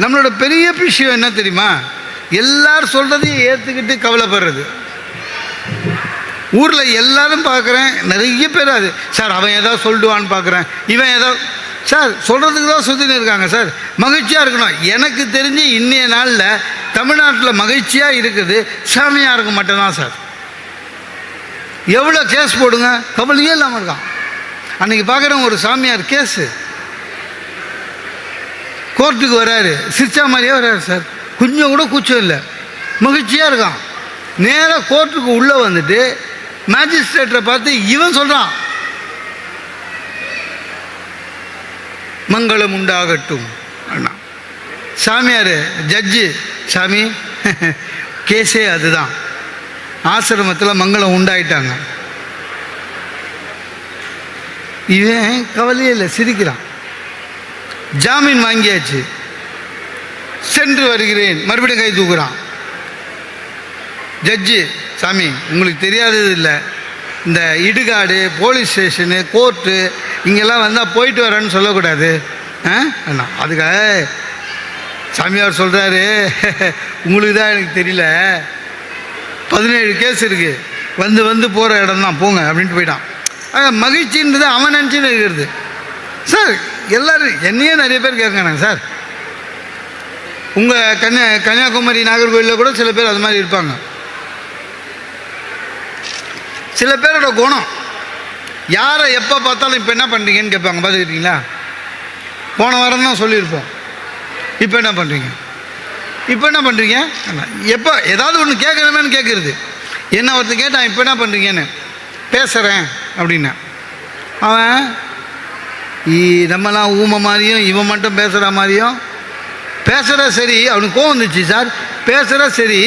நம்மளோட பெரிய விஷயம் என்ன தெரியுமா, எல்லாரும் சொல்கிறதையும் ஏற்றுக்கிட்டு கவலைப்படுறது. ஊரில் எல்லாரும் பார்க்குறேன், நிறைய பேர் அது சார் அவன் ஏதாவது சொல்லிடுவான்னு பார்க்குறேன், இவன் ஏதாவது சார் சொல்கிறதுக்கு தான் சுற்றின்னு இருக்காங்க. சார் மகிழ்ச்சியாக இருக்கணும். எனக்கு தெரிஞ்சு இன்னைய நாளில் தமிழ்நாட்டில் மகிழ்ச்சியாக இருக்குது சாமியாருக்கு மட்டும்தான் சார். எவ்வளோ கேஸ் போடுங்க, கவலையே இல்லாமல் இருக்கான். அன்றைக்கி பார்க்குறேன் ஒரு சாமியார் கேஸு கோர்ட்டுக்கு வராரு, சிரிச்சா மாதிரியே வராரு சார், கொஞ்சம் கூட கூச்சம் இல்லை, மகிழ்ச்சியாக இருக்கான். நேராக கோர்ட்டுக்கு உள்ளே வந்துட்டு மேஜிஸ்ட்ரேட்டரை பார்த்து இவன் சொல்கிறான், மங்களம் உண்டாகட்டும் அண்ணா. சாமியார் ஜட்ஜு, சாமி கேஸே அதுதான், ஆசிரமத்தில் மங்களம் உண்டாயிட்டாங்க. இவன் கவலையே இல்லை, சிரிக்கிறான். ஜாமீன் வாங்கியாச்சு, சென்று வருகிறேன், மறுபடியும் கை தூக்குறான். ஜட்ஜு, சாமி உங்களுக்கு தெரியாதது இல்லை, இந்த இடுகாடு போலீஸ் ஸ்டேஷனு கோர்ட்டு இங்கெல்லாம் வந்தால் போயிட்டு வரேன்னு சொல்லக்கூடாது அண்ணா. அதுக்காக சாமியார் சொல்கிறாரு, உங்களுக்கு தான் எனக்கு தெரியல, 17 கேஸ் இருக்குது, வந்து போகிற இடம் தான், போங்க அப்படின்ட்டு போயிட்டான். மகிழ்ச்சின்றது அவன் நினச்சின்னு இருக்கிறது. சார் எல்லோரும் என்னையே நிறைய பேர் கேட்குறாங்க, சார் உங்கள் கன்னியாகுமரி நாகர்கோவிலில் கூட சில பேர் அது மாதிரி இருப்பாங்க. சில பேரோட குணம், யாரை எப்போ பார்த்தாலும் இப்போ என்ன பண்ணுறீங்கன்னு கேட்பாங்க. பார்த்துக்கிட்டீங்களா? போன வாரம் தான் சொல்லியிருப்போம், இப்போ என்ன பண்ணுறீங்க, இப்போ என்ன பண்ணுறீங்க, எப்போ ஏதாவது ஒன்று கேட்குறமேன்னு கேட்குறது. என்ன ஒருத்தர் கேட்டான், இப்போ என்ன பண்ணுறீங்கன்னு, பேசுகிறேன் அப்படின்னா. அவன் நம்மலாம் ஊமை மாதிரியும் இவன் மட்டும் பேசுகிற மாதிரியும் பேசுகிற. சரி, அவனுக்கு கோவம் வந்துச்சு, சார் பேசுகிற சரி,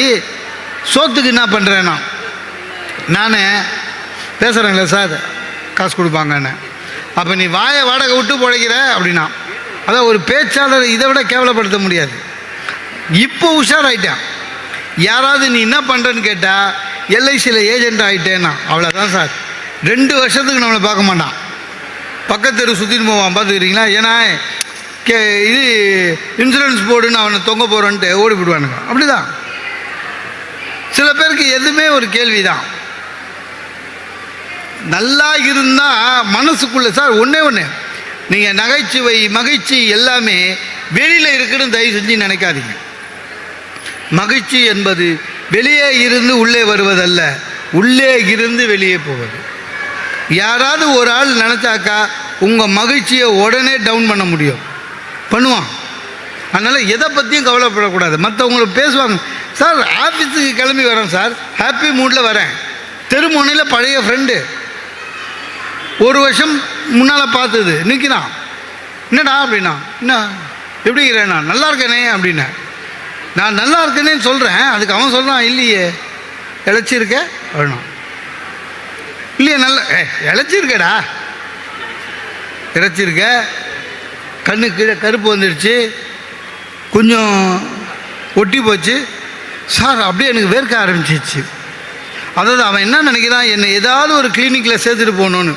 சோத்துக்கு என்ன பண்ணுறேன்னா, நான் பேசுகிறேங்களே சார் காசு கொடுப்பாங்கன்னு. அப்போ நீ வாடகை விட்டு பிழைக்கிற அப்படின்னா. அதான் ஒரு பேச்சாளர் இதை விட கேவலப்படுத்த முடியாது. இப்போ உஷாராயிட்டான். யாராவது நீ என்ன பண்ணுறேன்னு கேட்டால் எல்ஐசியில் ஏஜென்ட் ஆகிட்டேன்னா அவ்வளோதான் சார். 2 வருஷத்துக்கு நம்மளை பார்க்க மாட்டான், பக்கத்தெரு சுற்றின்னு போவான். பார்த்துக்கிறீங்களா? ஏன்னா இது இன்சூரன்ஸ் போர்டுன்னு அவனை தொங்க போகிறோன்ட்டு ஓடி விடுவானுங்க. அப்படிதான் சில பேருக்கு எதுவுமே ஒரு கேள்வி தான். நல்லா இருந்தால் மனசுக்குள்ளே சார் ஒன்று நீங்கள் நகைச்சுவை மகிழ்ச்சி எல்லாமே வெளியில் இருக்குன்னு தயவு செஞ்சு நினைக்காதீங்க. மகிழ்ச்சி என்பது வெளியே இருந்து உள்ளே வருவதல்ல, உள்ளே இருந்து வெளியே போவது. யாராவது ஒரு ஆள் நினச்சாக்கா உங்கள் மகிழ்ச்சியை உடனே டவுன் பண்ண முடியும், பண்ணுவான். அதனால் எதை பற்றியும் கவலைப்படக்கூடாது. மற்றவங்களுக்கு பேசுவாங்க, சார் ஆஃபீஸுக்கு கிளம்பி வரேன் சார், ஹாப்பி மூடில் வரேன், தெருமுனையில் பழைய ஃப்ரெண்டு 1 வருஷம் முன்னால் பார்த்தது நிற்கிறான். என்னடா அப்படின்னா, என்ன எப்படி இருக்கிறேண்ணா, நல்லா இருக்கேனே அப்படின்னா. நான் நல்லா இருக்கேனேன்னு சொல்கிறேன், அதுக்கு அவன் சொல்கிறான், இல்லையே இழைச்சிருக்க அப்படின்னா. இல்லையா? நல்ல இழைச்சிருக்கடா, இறைச்சிருக்க, கண்ணு கீழே கருப்பு வந்துடுச்சு, கொஞ்சம் ஒட்டி போச்சு சார், அப்படியே எனக்கு வேர்க்க ஆரம்பிச்சிச்சு. அதாவது அவன் என்ன நினைக்கிறான், என்னை ஏதாவது ஒரு கிளினிக்கில் சேர்த்துட்டு போகணுன்னு.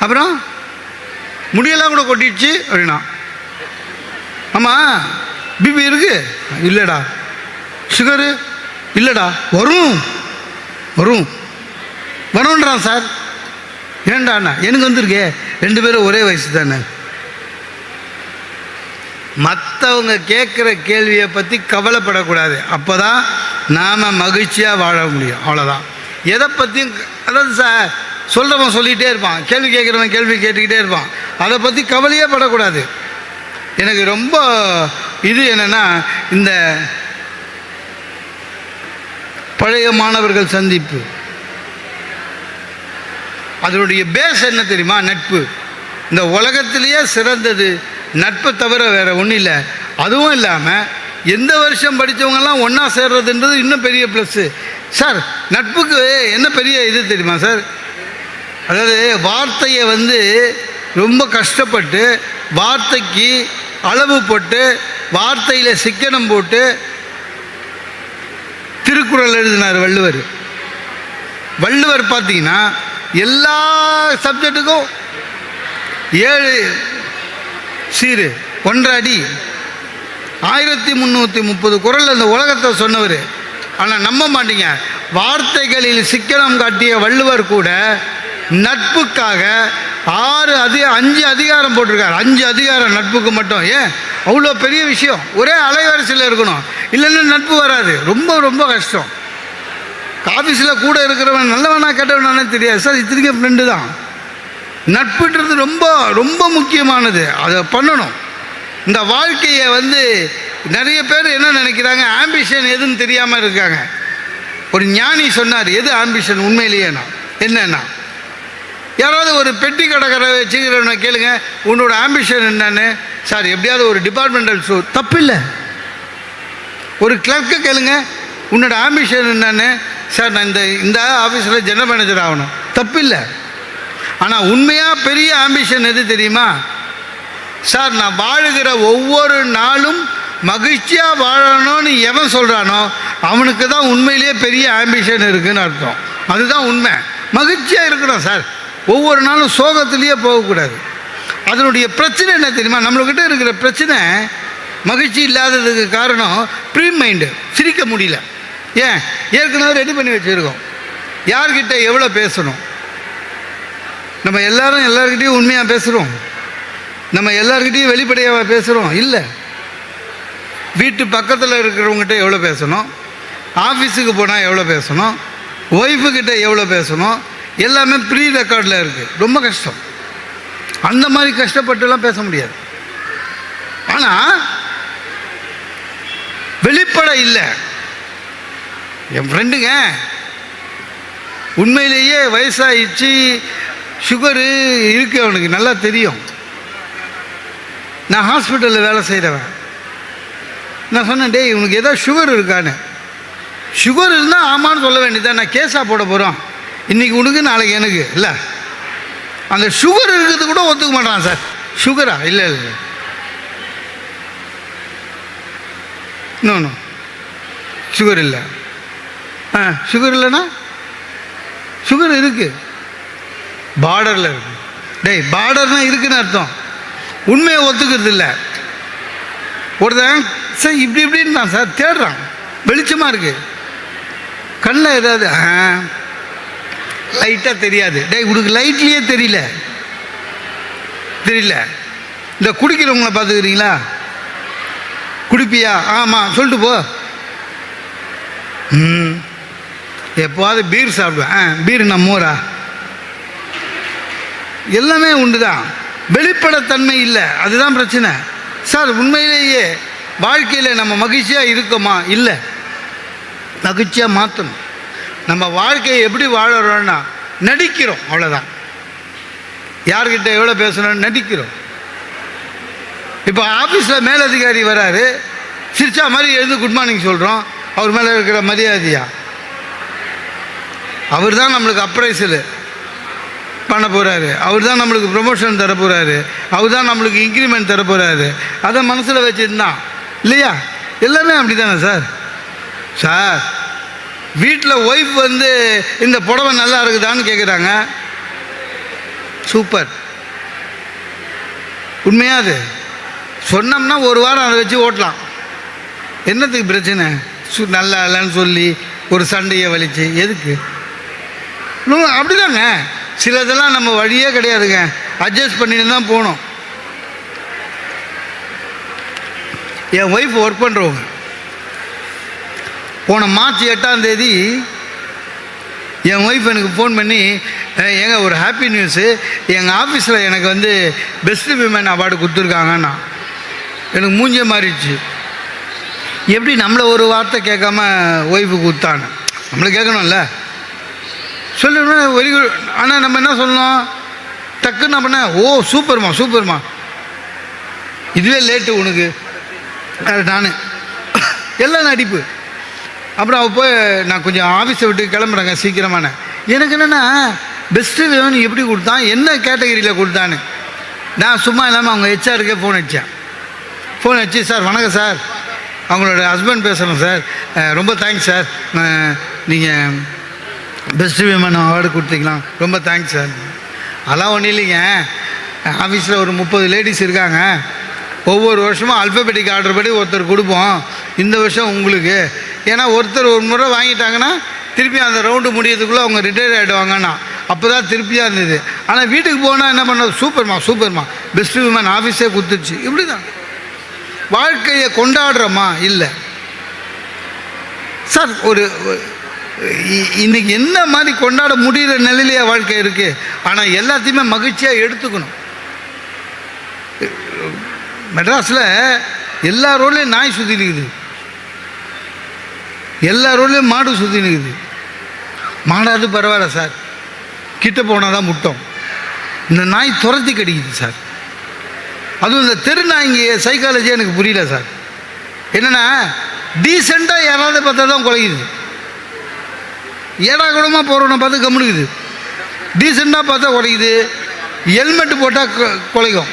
அப்புறம் முடியெல்லாம் கூட கொட்டிடுச்சு அப்படின்னா. ஆமாம், பிபி இருக்கு இல்லைடா, சுகரு இல்லைடா, வரும் வரும் வரும்ன்றான் சார். ஏன்டாண்ணா? எனக்கு வந்திருக்கே, 2 பேரும் ஒரே வயசு தானே. மற்றவங்க கேட்குற கேள்வியை பற்றி கவலைப்படக்கூடாது. அப்போ தான் நாம் மகிழ்ச்சியாக வாழ முடியும். அவ்வளோதான். எதை பற்றியும் அதாவது சார் சொல்கிறவன் சொல்லிகிட்டே இருப்பான், கேள்வி கேட்குறவன் கேள்வி கேட்டுக்கிட்டே இருப்பான். அதை பற்றி கவலையே படக்கூடாது. எனக்கு ரொம்ப இது என்னென்னா, இந்த பழைய மாணவர்கள் சந்திப்பு, அதனுடைய பேஸ் என்ன தெரியுமா? நட்பு. இந்த உலகத்திலேயே சிறந்தது நட்பை தவிர வேறு ஒன்றும் இல்லை. அதுவும் இல்லாமல் எந்த வருஷம் படித்தவங்கெல்லாம் ஒன்றா சேர்றதுன்றது இன்னும் பெரிய ப்ளஸ்ஸு சார். நட்புக்கு என்ன பெரிய இது தெரியுமா சார்? அதாவது வார்த்தையை ரொம்ப கஷ்டப்பட்டு வார்த்தைக்கு அளவு போட்டு வார்த்தையில் சிக்கனம் போட்டு திருக்குறள் எழுதினார் வள்ளுவர். வள்ளுவர் பார்த்தீங்கன்னா எல்லா சப்ஜெக்டுக்கும் 7 சீரு 1 அடி 1330 குறள் அந்த உலகத்தை சொன்னவர். ஆனால் நம்ப மாட்டீங்க, வார்த்தைகளில் சிக்கனம் காட்டிய வள்ளுவர் கூட நட்புக்காக 5 அதிகாரம் போட்டிருக்கார். 5 அதிகாரம் நட்புக்கு மட்டும். ஏன் அவ்வளோ பெரிய விஷயம்? ஒரே அலைவரிசையில் இருக்கணும், இல்லைன்னா நட்பு வராது. ரொம்ப ரொம்ப கஷ்டம். ஆஃபீஸில் கூட இருக்கிறவன் நல்லவனா கேட்டவனானே தெரியாது சார், இத்தனைக்கும் ஃப்ரெண்டு தான். நட்புன்றது ரொம்ப ரொம்ப முக்கியமானது, அதை பண்ணணும். இந்த வாழ்க்கையை நிறைய பேர் என்ன நினைக்கிறாங்க, ஆம்பிஷன் எதுன்னு தெரியாமல் இருக்காங்க. ஒரு ஞானி சொன்னார், எது ஆம்பிஷன் உண்மையிலேயேனா என்னன்னா, யாராவது ஒரு பெட்டி கடைக்கார வச்சுக்கிறவனை கேளுங்க, உன்னோட ஆம்பிஷன் என்னன்னு. சார் எப்படியாவது ஒரு டிபார்ட்மெண்டல் ஸ்டோர், தப்பு இல்லை. ஒரு கிளர்க்கு கேளுங்க, உன்னோட ஆம்பிஷன் என்னன்னு. சார் நான் இந்த ஆஃபீஸில் ஜெனரல் மேனேஜர் ஆகணும், தப்பு இல்லை. ஆனால் உண்மையாக பெரிய ஆம்பிஷன் எது தெரியுமா? சார் நான் வாழுகிற ஒவ்வொரு நாளும் மகிழ்ச்சியாக வாழணும்னு எவன் சொல்கிறானோ அவனுக்கு தான் உண்மையிலேயே பெரிய ஆம்பிஷன் இருக்குதுன்னு அர்த்தம். அதுதான் உண்மை. மகிழ்ச்சியாக இருக்கணும் சார், ஒவ்வொரு நாளும் சோகத்திலேயே போகக்கூடாது. அதனுடைய பிரச்சனை என்ன தெரியுமா? நம்மள்கிட்ட இருக்கிற பிரச்சனை மகிழ்ச்சி இல்லாததுக்கு காரணம் ப்ரீ மைண்டு. சிரிக்க முடியல. ஏன்? ஏற்கனவே ரெடி பண்ணி வச்சுருக்கோம், யார்கிட்ட எவ்வளோ பேசணும். நம்ம எல்லார்கிட்டையும் உண்மையாக பேசுகிறோம், நம்ம எல்லார்கிட்டையும் வெளிப்படையாக பேசுகிறோம் இல்லை. வீட்டு பக்கத்தில் இருக்கிறவங்ககிட்ட எவ்வளோ பேசணும், ஆஃபீஸுக்கு போனால் எவ்வளோ பேசணும், ஒய்ஃபுக்கிட்ட எவ்வளோ பேசணும், எல்லாமே ப்ரீ ரெக்கார்டில் இருக்குது. ரொம்ப கஷ்டம். அந்த மாதிரி கஷ்டப்பட்டுலாம் பேச முடியாது. ஆனால் வெளிப்படை இல்லை. என் ஃப்ரெண்டுங்க உண்மையிலேயே வயசாகிடுச்சு, சுகரு இருக்கு, அவனுக்கு நல்லா தெரியும். நான் ஹாஸ்பிட்டலில் வேலை செய்கிறவன். நான் சொன்னேன், டேய் இவனுக்கு ஏதோ சுகர் இருக்கான்னு. சுகர் இருந்தால் ஆமான்னு சொல்ல வேண்டியதான். நான் கேஸாக போட போகிறோம், இன்றைக்கி உனக்கு நாளைக்கு எனக்கு இல்லை. அந்த சுகர் இருக்கிறது கூட ஒத்துக்க மாட்டான் சார். சுகரா? இல்லை இல்லை, இன்னொன்று சுகர் இல்லை. சுகர் இல்லைன்னா சுகர் இருக்குது, பார்டரில் இருக்குது. டேய் பார்டர்னா இருக்குன்னு அர்த்தம். உண்மையை ஒத்துக்கிறது இல்லை. ஒருத்தன் சார் இப்படி இப்படின்னு தான் சார் தேடுறான், வெளிச்சமாக இருக்குது, கண்ணில் ஏதாவது லைட்டாக தெரியாது. டேய் உனக்கு லைட்லேயே தெரியல. இந்த குடிக்கிறவங்கள பார்த்துக்கிறீங்களா? குடிப்பியா? ஆமாம் சொல்லிட்டு போ. எப்போவாது பீர் சாப்பிடுவேன். பீர் நம்மூரா? எல்லாமே உண்டு தான், வெளிப்படைத்தன்மை இல்லை. அதுதான் பிரச்சனை சார். உண்மையிலேயே வாழ்க்கையில் நம்ம மகிழ்ச்சியாக இருக்கோமா? இல்லை. மகிழ்ச்சியாக மாற்றணும். நம்ம வாழ்க்கையை எப்படி வாழறோன்னா நடிக்கிறோம், அவ்வளோதான். யார்கிட்ட எவ்வளோ பேசணும்னு நடிக்கிறோம். இப்போ ஆஃபீஸில் மேலதிகாரி வராரு, சிரிச்சா மாதிரி எழுந்து குட் மார்னிங் சொல்கிறோம். அவர் மேலே இருக்கிற மரியாதையா? அவர் தான் நம்மளுக்கு அப்ரைசலு. பண்ண போகிறாரு, அவர் தான் நம்மளுக்கு ப்ரொமோஷன் தர போகிறாரு, அவர் தான் நம்மளுக்கு இன்க்ரிமெண்ட் தர போகிறாரு. அதை மனசில் வச்சுருந்தான் இல்லையா? எல்லாமே அப்படி தானே சார். சார் வீட்டில் ஒய்ஃப் வந்து இந்த புடவை நல்லா இருக்குதான்னு கேட்குறாங்க. சூப்பர், உண்மையாக அது சொன்னோம்னா ஒரு வாரம் அதை வச்சு ஓட்டலாம். என்னத்துக்கு பிரச்சனை? நல்லா இல்லைன்னு சொல்லி ஒரு சண்டையை வலிச்சு எதுக்கு? அப்படிதாங்க. சிலதெல்லாம் நம்ம வழியே கிடையாதுங்க, அட்ஜஸ்ட் பண்ணிட்டு தான் போகணும். என் ஒய்ஃப் ஒர்க் பண்ணுறவங்க போன மார்ச் 8ஆம் தேதி என் ஒய்ஃப் எனக்கு ஃபோன் பண்ணி, ஏங்க ஒரு ஹாப்பி நியூஸு, எங்கள் ஆஃபீஸில் எனக்கு வந்து பெஸ்ட் விமன் அவார்டு கொடுத்துருக்காங்கன்னா. எனக்கு மூஞ்சே மாறிடுச்சு. எப்படி நம்மளை ஒரு வார்த்தை கேட்காம ஒய்ஃபு கொடுத்தான்னு நம்மளை கேட்கணும்ல. சொல்லணும் வெரி குட். ஆனால் நம்ம என்ன சொல்லணும்? டக்குன்னு நான் பண்ண, ஓ சூப்பர்மா சூப்பர்மா, இதுவே லேட்டு உனக்கு. நான் எல்லாம் நடிப்பு. அப்புறம் அவள் போய், நான் கொஞ்சம் ஆஃபீஸை விட்டு கிளம்புறேங்க சீக்கிரமான. எனக்கு என்னென்னா பெஸ்ட்டு வேணும் எப்படி கொடுத்தான், என்ன கேட்டகரியில் கொடுத்தான்னு. நான் சும்மா இல்லாமல் அவங்க ஹெச்ஆருக்கே ஃபோன் அடித்தேன். ஃபோன் அடிச்சு, சார் வணக்கம் சார், அவங்களோட ஹஸ்பண்ட் பேசணும் சார், ரொம்ப தேங்க்ஸ் சார், நீங்கள் பெஸ்ட்டு விமன் அவார்டு கொடுத்தீங்களா, ரொம்ப தேங்க்ஸ் சார். அதெல்லாம் ஒன்றும் இல்லைங்க, ஆஃபீஸில் ஒரு 30 லேடிஸ் இருக்காங்க, ஒவ்வொரு வருஷமும் அல்ஃபபெட்டிக் ஆர்டர் படி ஒருத்தர் கொடுப்போம். இந்த வருஷம் உங்களுக்கு, ஏன்னா ஒருத்தர் ஒரு முறை வாங்கிட்டாங்கன்னா திருப்பி அந்த ரவுண்டு முடியறதுக்குள்ளே அவங்க ரிட்டையர் ஆகிடுவாங்கன்னா, அப்போ தான் திருப்தியாக இருந்தது. ஆனால் வீட்டுக்கு போனால் என்ன பண்ண, சூப்பர்மா சூப்பர்மா, பெஸ்ட் விமன் ஆஃபீஸே கொடுத்துருச்சு. இப்படி தான் வாழ்க்கையை கொண்டாடுறோமா? இல்லை சார். ஒரு இன்றைக்கி என்ன மாதிரி கொண்டாட முடிகிற நிலையிலேயே வாழ்க்கை இருக்குது. ஆனால் எல்லாத்தையுமே மகிழ்ச்சியாக எடுத்துக்கணும். மெட்ராஸில் எல்லா ரோட்லேயும் நாய் சுற்றி நிற்குது, எல்லா ரோட்லேயும் மாடு சுற்றி நிற்குது. மாடாது பரவாயில்ல சார், கிட்ட போனால் தான் முட்டோம். இந்த நாய் துரத்தி கடிக்குது சார். அதுவும் இந்த தெரு நாய்ங்க சைக்காலஜி எனக்கு புரியல சார். என்னென்னா டீசெண்டாக யாராவது பார்த்தா தான் குலைக்குது, ஏடா கூடமாக போகிறவனை பார்த்து கம்முனுக்குது. டீசெண்டாக பார்த்தா குலைக்குது, ஹெல்மெட்டு போட்டால் குலைக்கும்,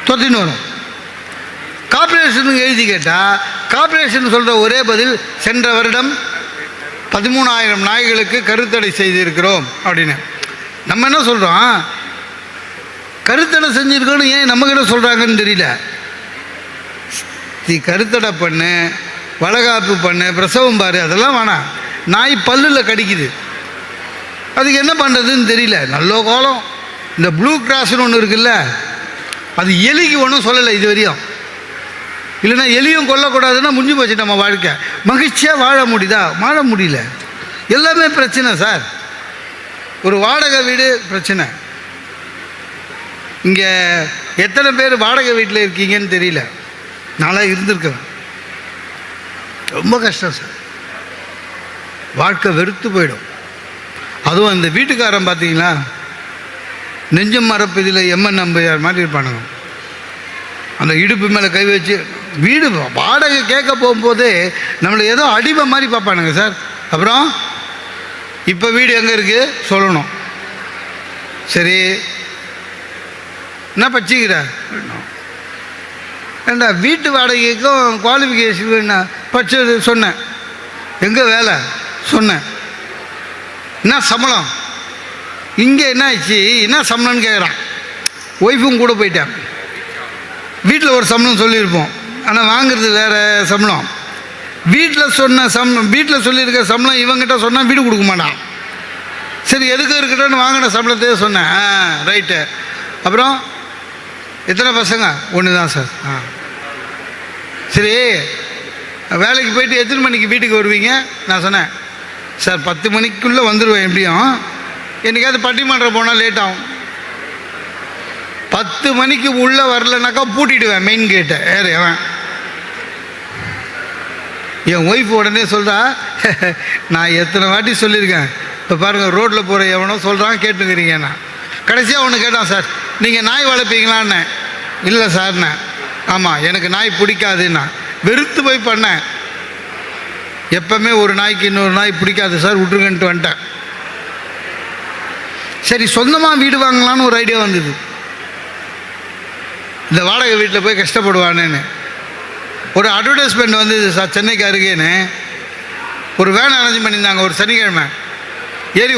தொத்தின்னு வரும். கார்பரேஷனுக்கு எழுதி கேட்டால் கார்பரேஷன் சொல்கிற ஒரே பதில், சென்ற வருடம் 13,000 நாய்களுக்கு கருத்தடை செய்திருக்கிறோம் அப்படின்னு. நம்ம என்ன சொல்கிறோம்? கருத்தடை செஞ்சுருக்கோன்னு ஏன் நம்மக்கிட்ட சொல்கிறாங்கன்னு தெரியல. கருத்தடை பண்ணு, வளகாப்பு பண்ணு, பிரசவம் பாரு, அதெல்லாம் வேணாம். நாய் பல்லில் கடிக்குது, அதுக்கு என்ன பண்ணுறதுன்னு தெரியல. நல்ல காலம் இந்த ப்ளூ கிராஸ்னு ஒன்று இருக்குல்ல, அது எலிக்கு ஒன்றும் சொல்லலை இது வரையும். இல்லைன்னா எலியும் கொல்லக்கூடாதுன்னா முடிஞ்சு போச்சு நம்ம வாழ்க்கை. மகிழ்ச்சியாக வாழ முடியுதா? வாழ முடியல. எல்லாமே பிரச்சனை சார். ஒரு வாடகை வீடு பிரச்சனை. இங்கே எத்தனை பேர் வாடகை வீட்டில் இருக்கீங்கன்னு தெரியல. நான்லாம் இருந்திருக்கேன். ரொம்ப கஷ்டம் சார். வாழ்க்கை வெறுத்து போயிடும். அதுவும் அந்த வீட்டுக்காரன் பார்த்தீங்களா, நெஞ்சம் மரப்பதில் எம்என் நம்பியார் மாதிரி இருப்பானுங்க. அந்த இடுப்பு மேலே கை வச்சு வீடு வாடகை கேட்க போகும்போதே நம்மளை ஏதோ அடிமை மாதிரி பார்ப்பானுங்க சார். அப்புறம் இப்போ வீடு எங்கே இருக்குது சொல்லணும். சரி என்ன பச்சிக்கிற ஏண்டா, வீட்டு வாடகைக்கும் குவாலிஃபிகேஷன் என்ன படித்தது சொன்னேன், எங்கே வேலை சொன்னேன், என்ன சம்பளம், இங்கே என்ன ஆச்சு, என்ன சம்பளம்னு கேட்குறான். ஒய்ஃபும் கூட போயிட்டேன். வீட்டில் ஒரு சம்பளம் சொல்லியிருப்போம், ஆனால் வாங்குறது வேறு சம்பளம். வீட்டில் சொன்ன வீட்டில் சொல்லியிருக்க சம்பளம் இவங்கிட்ட சொன்னால் வீடு கொடுக்க மாட்டான். சரி எதுக்கு இருக்கட்டும்னு வாங்கின சம்பளத்தையே சொன்னேன். ரைட்டு. அப்புறம் எத்தனை பசங்க? ஒன்று தான் சார். சரி வேலைக்கு போயிட்டு எத்தனை மணிக்கு வீட்டுக்கு வருவீங்க? நான் சொன்னேன், சார் 10 மணிக்குள்ளே வந்துடுவேன். எப்படியும் என்றைக்காவது பட்டிமன்றம் போனால் லேட் ஆகும். 10 மணிக்கு உள்ளே வரலனாக்கா பூட்டிடுவேன் மெயின் கேட்டை. வேறு அவன் என் ஒய்ஃப் உடனே சொல்கிறா, நான் எத்தனை வாட்டி சொல்லியிருக்கேன், இப்போ பாருங்கள் ரோட்டில் போகிற எவனோ சொல்கிறான் கேட்டுக்கிறீங்க. நான் கடைசியாக ஒன்று கேட்டான், சார் நீங்கள் நாய் வளர்ப்பீங்களான்னு. இல்லை சார்ண்ணே. ஆமாம் எனக்கு நாய் பிடிக்காதுன்னா. வெறுத்து போய் பண்ணேன். எப்பவுமே ஒரு நாய்க்கு இன்னொரு நாய் பிடிக்காது சார், விட்டுருங்கன்ட்டு வந்துட்டேன். சரி சொந்தமாக வீடு வாங்கலான்னு ஒரு ஐடியா வந்தது. இந்த வாடகை வீட்டில் போய் கஷ்டப்படுவானேன்னு ஒரு அட்வர்டைஸ்மெண்ட் வந்தது சார். சென்னைக்கு அருகேன்னு ஒரு வேன் அரேஞ்ச் பண்ணியிருந்தாங்க. ஒரு சனிக்கிழமை ஏறி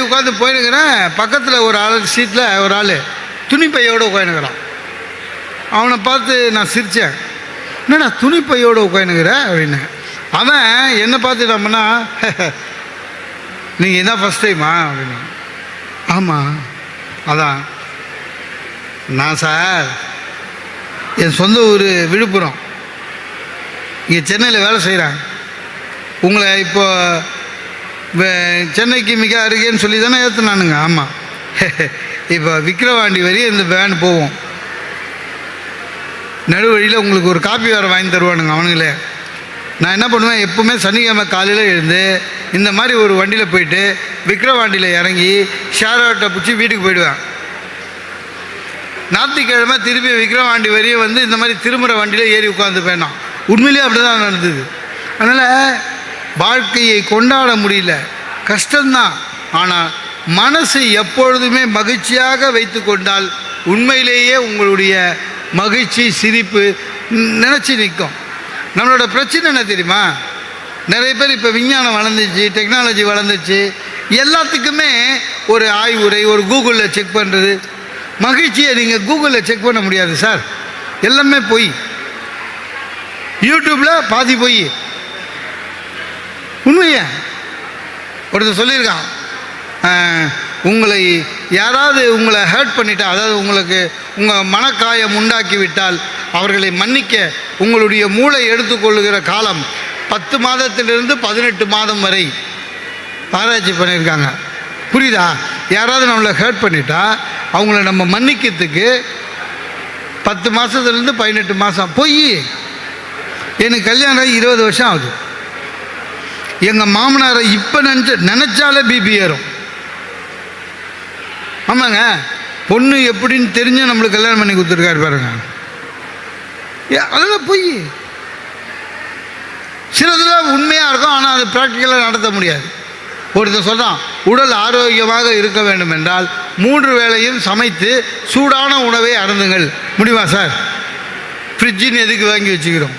உட்காந்து போயிருக்கிறேன். பக்கத்தில் ஒரு ஆள் சீட்டில் ஒரு ஆள் துணி பையோடு உட்காந்துக்கிறான். அவனை பார்த்து நான் சிரித்தேன், என்னடா துணி பையோடு உட்காந்துக்கிற அப்படின்னு. அவன் என்னை பார்த்து நம்மனா, நீங்கள் என்ன ஃபஸ்ட் டைமா அப்படின்னு. ஆமாம் அதான் நான் சார் என் சொந்த ஊர் விழுப்புரம், இங்கே சென்னையில் வேலை செய்கிறேன். உங்களை இப்போ சென்னைக்கு மிக அருகேன்னு சொல்லி தானே ஏற்றுனானுங்க. ஆமாம், இப்போ விக்கிரவாண்டி வரையும் இந்த வேன் போவோம். நடு வழியில் உங்களுக்கு ஒரு காப்பி வேறு வாங்கி தருவானுங்க அவனுங்களே. நான் என்ன பண்ணுவேன், எப்போவுமே சனிக்கிழமை காலையில் எழுந்து இந்த மாதிரி ஒரு வண்டியில் போயிட்டு விக்கிரவாண்டியில் இறங்கி ஷேர் ஆட்டோ பிடிச்சி வீட்டுக்கு போயிடுவேன். ஞாயிற்றுக்கிழமை திருப்பி விக்கிரவாண்டி வரையும் வந்து இந்த மாதிரி திரும்புகிற வண்டியில் ஏறி உட்காந்துப்பேன். நான் உண்மையிலேயே அப்படி தான் நடந்தது. அதனால் வாழ்க்கையை கொண்டாட முடியல, கஷ்டம்தான். ஆனால் மனசை எப்பொழுதுமே மகிழ்ச்சியாக வைத்து கொண்டால் உண்மையிலேயே உங்களுடைய மகிழ்ச்சி சிரிப்பு நினச்சி நிற்கும். நம்மளோட பிரச்சனை என்ன தெரியுமா, நிறைய பேர் இப்போ விஞ்ஞானம் வளர்ந்துச்சு, டெக்னாலஜி வளர்ந்துச்சு, எல்லாத்துக்குமே ஒரு ஆய்வுரை ஒரு கூகுளில் செக் பண்ணுறது. மகிழ்ச்சியை நீங்கள் கூகுளில் செக் பண்ண முடியாது சார், எல்லாமே போய். யூடியூப்பில் பாதி போய். உண்மையா ஒருத்தர் சொல்லியிருக்கான், உங்களை யாராவது உங்களை ஹர்ட் பண்ணிட்டா, அதாவது உங்களுக்கு உங்கள் மனக்காயம் உண்டாக்கி விட்டால் அவர்களை மன்னிக்க உங்களுடைய மூளை எடுத்துக்கொள்ளுகிற காலம் 10 மாதத்திலிருந்து 18 மாதம் வரை ஆராய்ச்சி பண்ணியிருக்காங்க. புரியுதா? யாராவது நம்மளை ஹர்ட் பண்ணிட்டா அவங்கள நம்ம மன்னிக்கிறதுக்கு 10 மாதத்துலேருந்து 18 மாதம் போய். எனக்கு கல்யாணம் 20 வருஷம் ஆகுது. எங்கள் மாமனாரை இப்போ நினச்சாலே பிபி ஏறும். ஆமாங்க, பொண்ணு எப்படின்னு தெரிஞ்சு நம்மளுக்கு கல்யாணம் பண்ணி கொடுத்துருக்காரு பாருங்க. அதெல்லாம் போய் சிலதெல்லாம் உண்மையாக இருக்கும், ஆனால் அது ப்ராக்டிக்கலாக நடத்த முடியாது. ஒருத்தர் சொல்கிறான், உடல் ஆரோக்கியமாக இருக்க வேண்டும் என்றால் 3 வேளையும் சமைத்து சூடான உணவை அருந்துங்கள். முடியுமா சார்? ஃப்ரிட்ஜின்னு எதுக்கு வாங்கி வச்சுக்கிறோம்?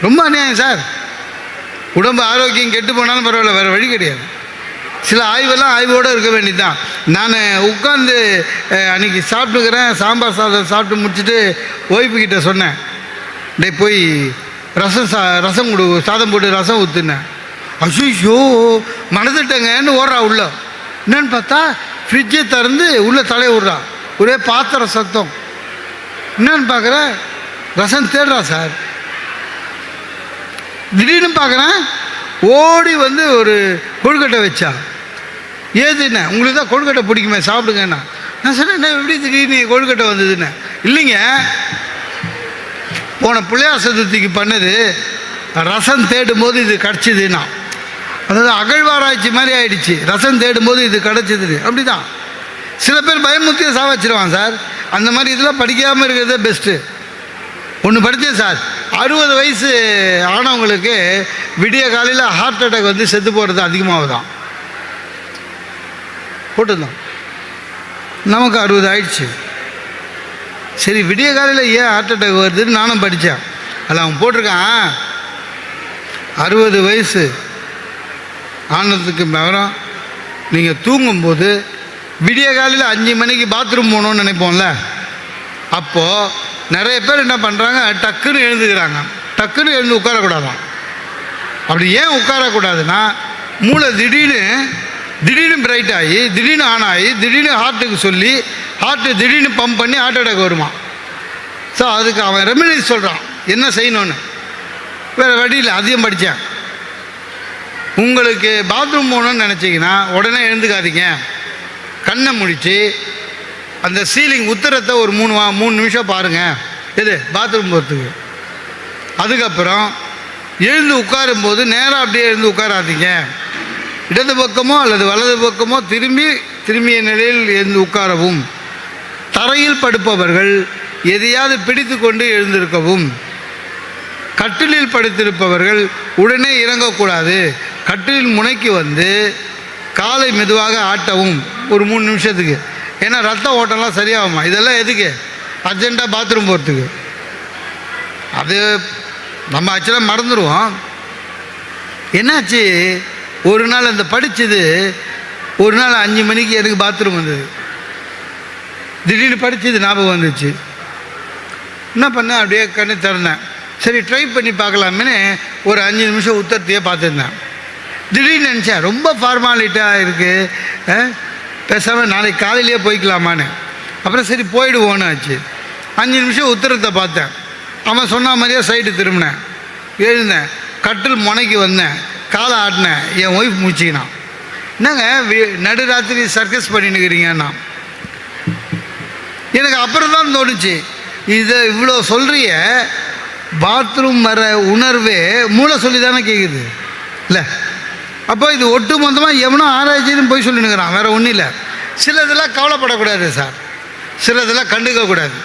ரொம்ப அநியாயம் சார். உடம்பு ஆரோக்கியம் கெட்டு போனாலும் பரவாயில்ல, வேறு வழி கிடையாது. சில ஆய்வெல்லாம் ஆய்வோடு இருக்க வேண்டியதுதான். நான் உட்காந்து அன்றைக்கி சாப்பிட்டுக்கிறேன், சாம்பார் சாதம் சாப்பிட்டு முடிச்சுட்டு ஒய்ஃபுக்கிட்ட சொன்னேன், டே போய் ரசம் கொடு, சாதம் போட்டு ரசம் ஊற்றுனேன். அய்யோ மறந்துட்டேங்கன்னு ஓடுறா உள்ள. என்னன்னு பார்த்தா ஃப்ரிட்ஜை திறந்து உள்ளே தலையை விட்றா, ஒரே பாத்திர சத்தம். என்னன்னு பார்க்குற, ரசம் தேடுறா சார். திடீர்னு பார்க்குறேன், ஓடி வந்து ஒரு கொழுக்கட்டை வச்சா. ஏதுண்ணே, உங்களுக்கு தான் கொழுக்கட்டை பிடிக்குமே, சாப்பிடுங்கண்ணா. நான் சொன்னேன், என்ன எப்படி திடீர்னு கொழுக்கட்டை வந்ததுன்னு. இல்லைங்க, போன பிள்ளையார் சதுர்த்திக்கு பண்ணது ரசம் தேடும் போது இது கிடச்சிதுன்னா, அதாவது அகழ்வாராய்ச்சி மாதிரி ஆயிடுச்சு. ரசம் தேடும் போது இது கிடச்சிது. அப்படி தான் சில பேர் பயமுத்தியை சாவச்சிருவான் சார். அந்த மாதிரி இதெல்லாம் படிக்காமல் இருக்கிறதே பெஸ்ட்டு. ஒன்று படித்தேன் சார், 60 வயசு ஆனவங்களுக்கு விடிய காலையில் ஹார்ட் அட்டாக் வந்து செத்து போகிறது அதிகமாகுதான். போட்டுருந்தோம், நமக்கு 60 ஆயிடுச்சு. சரி, விடிய காலையில் ஏன் ஹார்ட் அட்டாக் வருதுன்னு நானும் படித்தேன். அதில் அவன் போட்டிருக்கான், 60 வயசு ஆனதுக்கு மேலே நீங்கள் தூங்கும்போது விடிய காலையில் 5 மணிக்கு பாத்ரூம் போகணுன்னு நினைப்போம்ல, அப்போது நிறைய பேர் என்ன பண்ணுறாங்க, டக்குன்னு எழுந்துக்கிறாங்க. டக்குன்னு எழுந்து உட்காரக்கூடாதான். அப்படி ஏன் உட்காரக்கூடாதுன்னா, மூளை திடீர்னு பிரைட் ஆகி, திடீர்னு ஆன் ஆகி, திடீர்னு ஹார்ட்டுக்கு சொல்லி ஹார்ட்டு திடீர்னு பம்ப் பண்ணி ஹார்ட் அட்டாக் வருமா. ஸோ அதுக்கு அவன் ரெமெடி சொல்கிறான் என்ன செய்யணும்னு. வேறு வழியில் அதிகம் படித்தேன். உங்களுக்கு பாத்ரூம் போகணுன்னு நினச்சிங்கன்னா உடனே எழுந்துக்காதீங்க. கண்ணை முடித்து அந்த சீலிங் உத்தரத்தை ஒரு 3 நிமிஷம் பாருங்கள், எது பாத்ரூம் போகிறதுக்கு. அதுக்கப்புறம் எழுந்து உட்காரும்போது நேராக அப்படியே எழுந்து உட்காராதீங்க. இடது பக்கமோ அல்லது வலது பக்கமோ திரும்பிய நிலையில் எழுந்து உட்காரவும். தரையில் படுப்பவர்கள் எதையாவது பிடித்து கொண்டு எழுந்திருக்கவும். கட்டிலில் படுத்திருப்பவர்கள் உடனே இறங்கக்கூடாது. கட்டிலின் முனைக்கு வந்து காலை மெதுவாக ஆட்டவும் ஒரு 3 நிமிஷத்துக்கு. ஏன்னா ரத்த ஓட்டம்லாம் சரியாகுமா. இதெல்லாம் எதுக்கு? அர்ஜென்ட்டாக பாத்ரூம் போகிறதுக்கு. அது நம்ம ஆக்சுவலாக மறந்துடுவோம். என்னாச்சு, ஒரு நாள் அந்த படித்தது, ஒரு நாள் 5 மணிக்கு எனக்கு பாத்ரூம் வந்தது. திடீர்னு படித்தது ஞாபகம் வந்துச்சு. என்ன பண்ணேன், அப்படியே கண்ணு திறந்தேன். சரி ட்ரை பண்ணி பார்க்கலாமேன்னு ஒரு 5 நிமிஷம் உத்தரத்தையே பார்த்துருந்தேன். திடீர்னு நினச்சேன், ரொம்ப ஃபார்மாலிட்டாக இருக்குது, பேசாமல் நாளைக்கு காலையிலேயே போய்க்கலாமான்னு. அப்புறம் சரி போயிடுவோன்னு ஆச்சு. 5 நிமிஷம் உத்தரத்தை பார்த்தேன். அவன் சொன்ன மாதிரியே சைடு திரும்பினேன், எழுந்தேன், கட்டில் முனைக்கு வந்தேன், காலை ஆட்டினேன். என் ஒய்ஃப் முடிச்சிக்கினான், என்னங்க நடுராத்திரி சர்க்கஸ் பண்ணின்னுக்கிறீங்கன்னா. எனக்கு அப்புறம் தான் தோணுச்சு, இதை இவ்வளோ சொல்கிறிய, பாத்ரூம் வர உணர்வே மூளை சொல்லி தானே கேட்குது இல்லை? அப்போ இது ஒட்டு மொத்தமாக எவனோ ஆராய்ச்சின்னு போய் சொல்லினுக்கிறான், வேறு ஒன்றும் இல்லை. சிலதெல்லாம் கவலைப்படக்கூடாது சார், சிலதெல்லாம் கண்டுக்கக்கூடாது.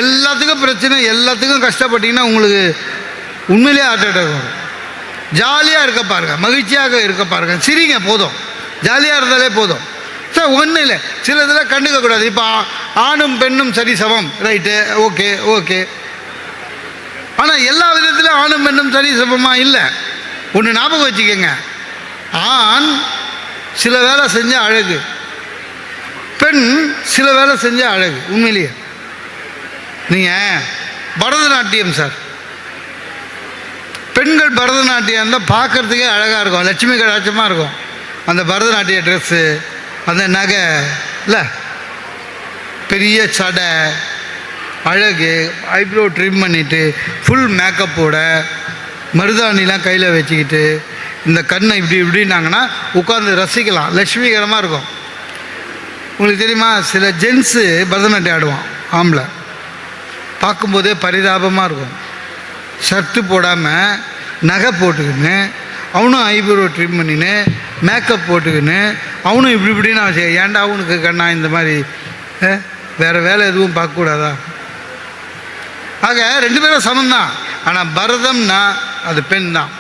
எல்லாத்துக்கும் பிரச்சனை, எல்லாத்துக்கும் கஷ்டப்பட்டீங்கன்னா உங்களுக்கு உண்மையிலே ஹார்ட் அட்டாக் வரும். ஜாலியாக இருக்க பாருங்கள், மகிழ்ச்சியாக இருக்க பாருங்கள், சிரிங்க போதும், ஜாலியாக இருந்தாலே போதும் சார். ஒன்றும் இல்லை, சிலதெல்லாம் கண்டுக்கக்கூடாது. இப்போ ஆணும் பெண்ணும் சரி சமம், ரைட்டு, ஓகே ஓகே. ஆனால் எல்லா விதத்திலும் ஆணும் பெண்ணும் சரி சமமாக இல்லை. ஒன்று ஞாபகம் வச்சுக்கோங்க, ஆண் சில வேலை செஞ்சால் அழகு, பெண் சில வேலை செஞ்சால் அழகு. உண்மையிலேயே நீங்கள் பரதநாட்டியம் சார், பெண்கள் பரதநாட்டியம் இருந்தால் பார்க்குறதுக்கே அழகாக இருக்கும், லட்சுமி கடாட்சமாக இருக்கும். அந்த பரதநாட்டிய ட்ரெஸ்ஸு, அந்த நகை இல்லை, பெரிய சடை, அழகு, ஐப்ரோ ட்ரிம் பண்ணிவிட்டு, ஃபுல் மேக்கப்போட, மருதாணிலாம் கையில் வச்சுக்கிட்டு, இந்த கண்ணை இப்படி இப்படின்னாங்கன்னா உட்காந்து ரசிக்கலாம், லட்சுமிகரமாக இருக்கும். உங்களுக்கு தெரியுமா, சில ஜென்ஸு பரதநாட்டியம் ஆடுவான், ஆம்பளை, பார்க்கும்போதே பரிதாபமாக இருக்கும். ஷர்ட்டு போடாமல் நகை போட்டுக்கின்னு, அவனும் ஐப்ரோ ட்ரிம் பண்ணின்னு, மேக்கப் போட்டுக்கின்னு, அவனும் இப்படி இப்படின்னு அவன் ஏன்டா அவனுக்கு கண்ணா இந்த மாதிரி வேறு வேலை எதுவும் பார்க்கக்கூடாதா? ஆக 2 பேரும் சமந்தான். ஆனால் பரதம்னா அது பெண் தான்.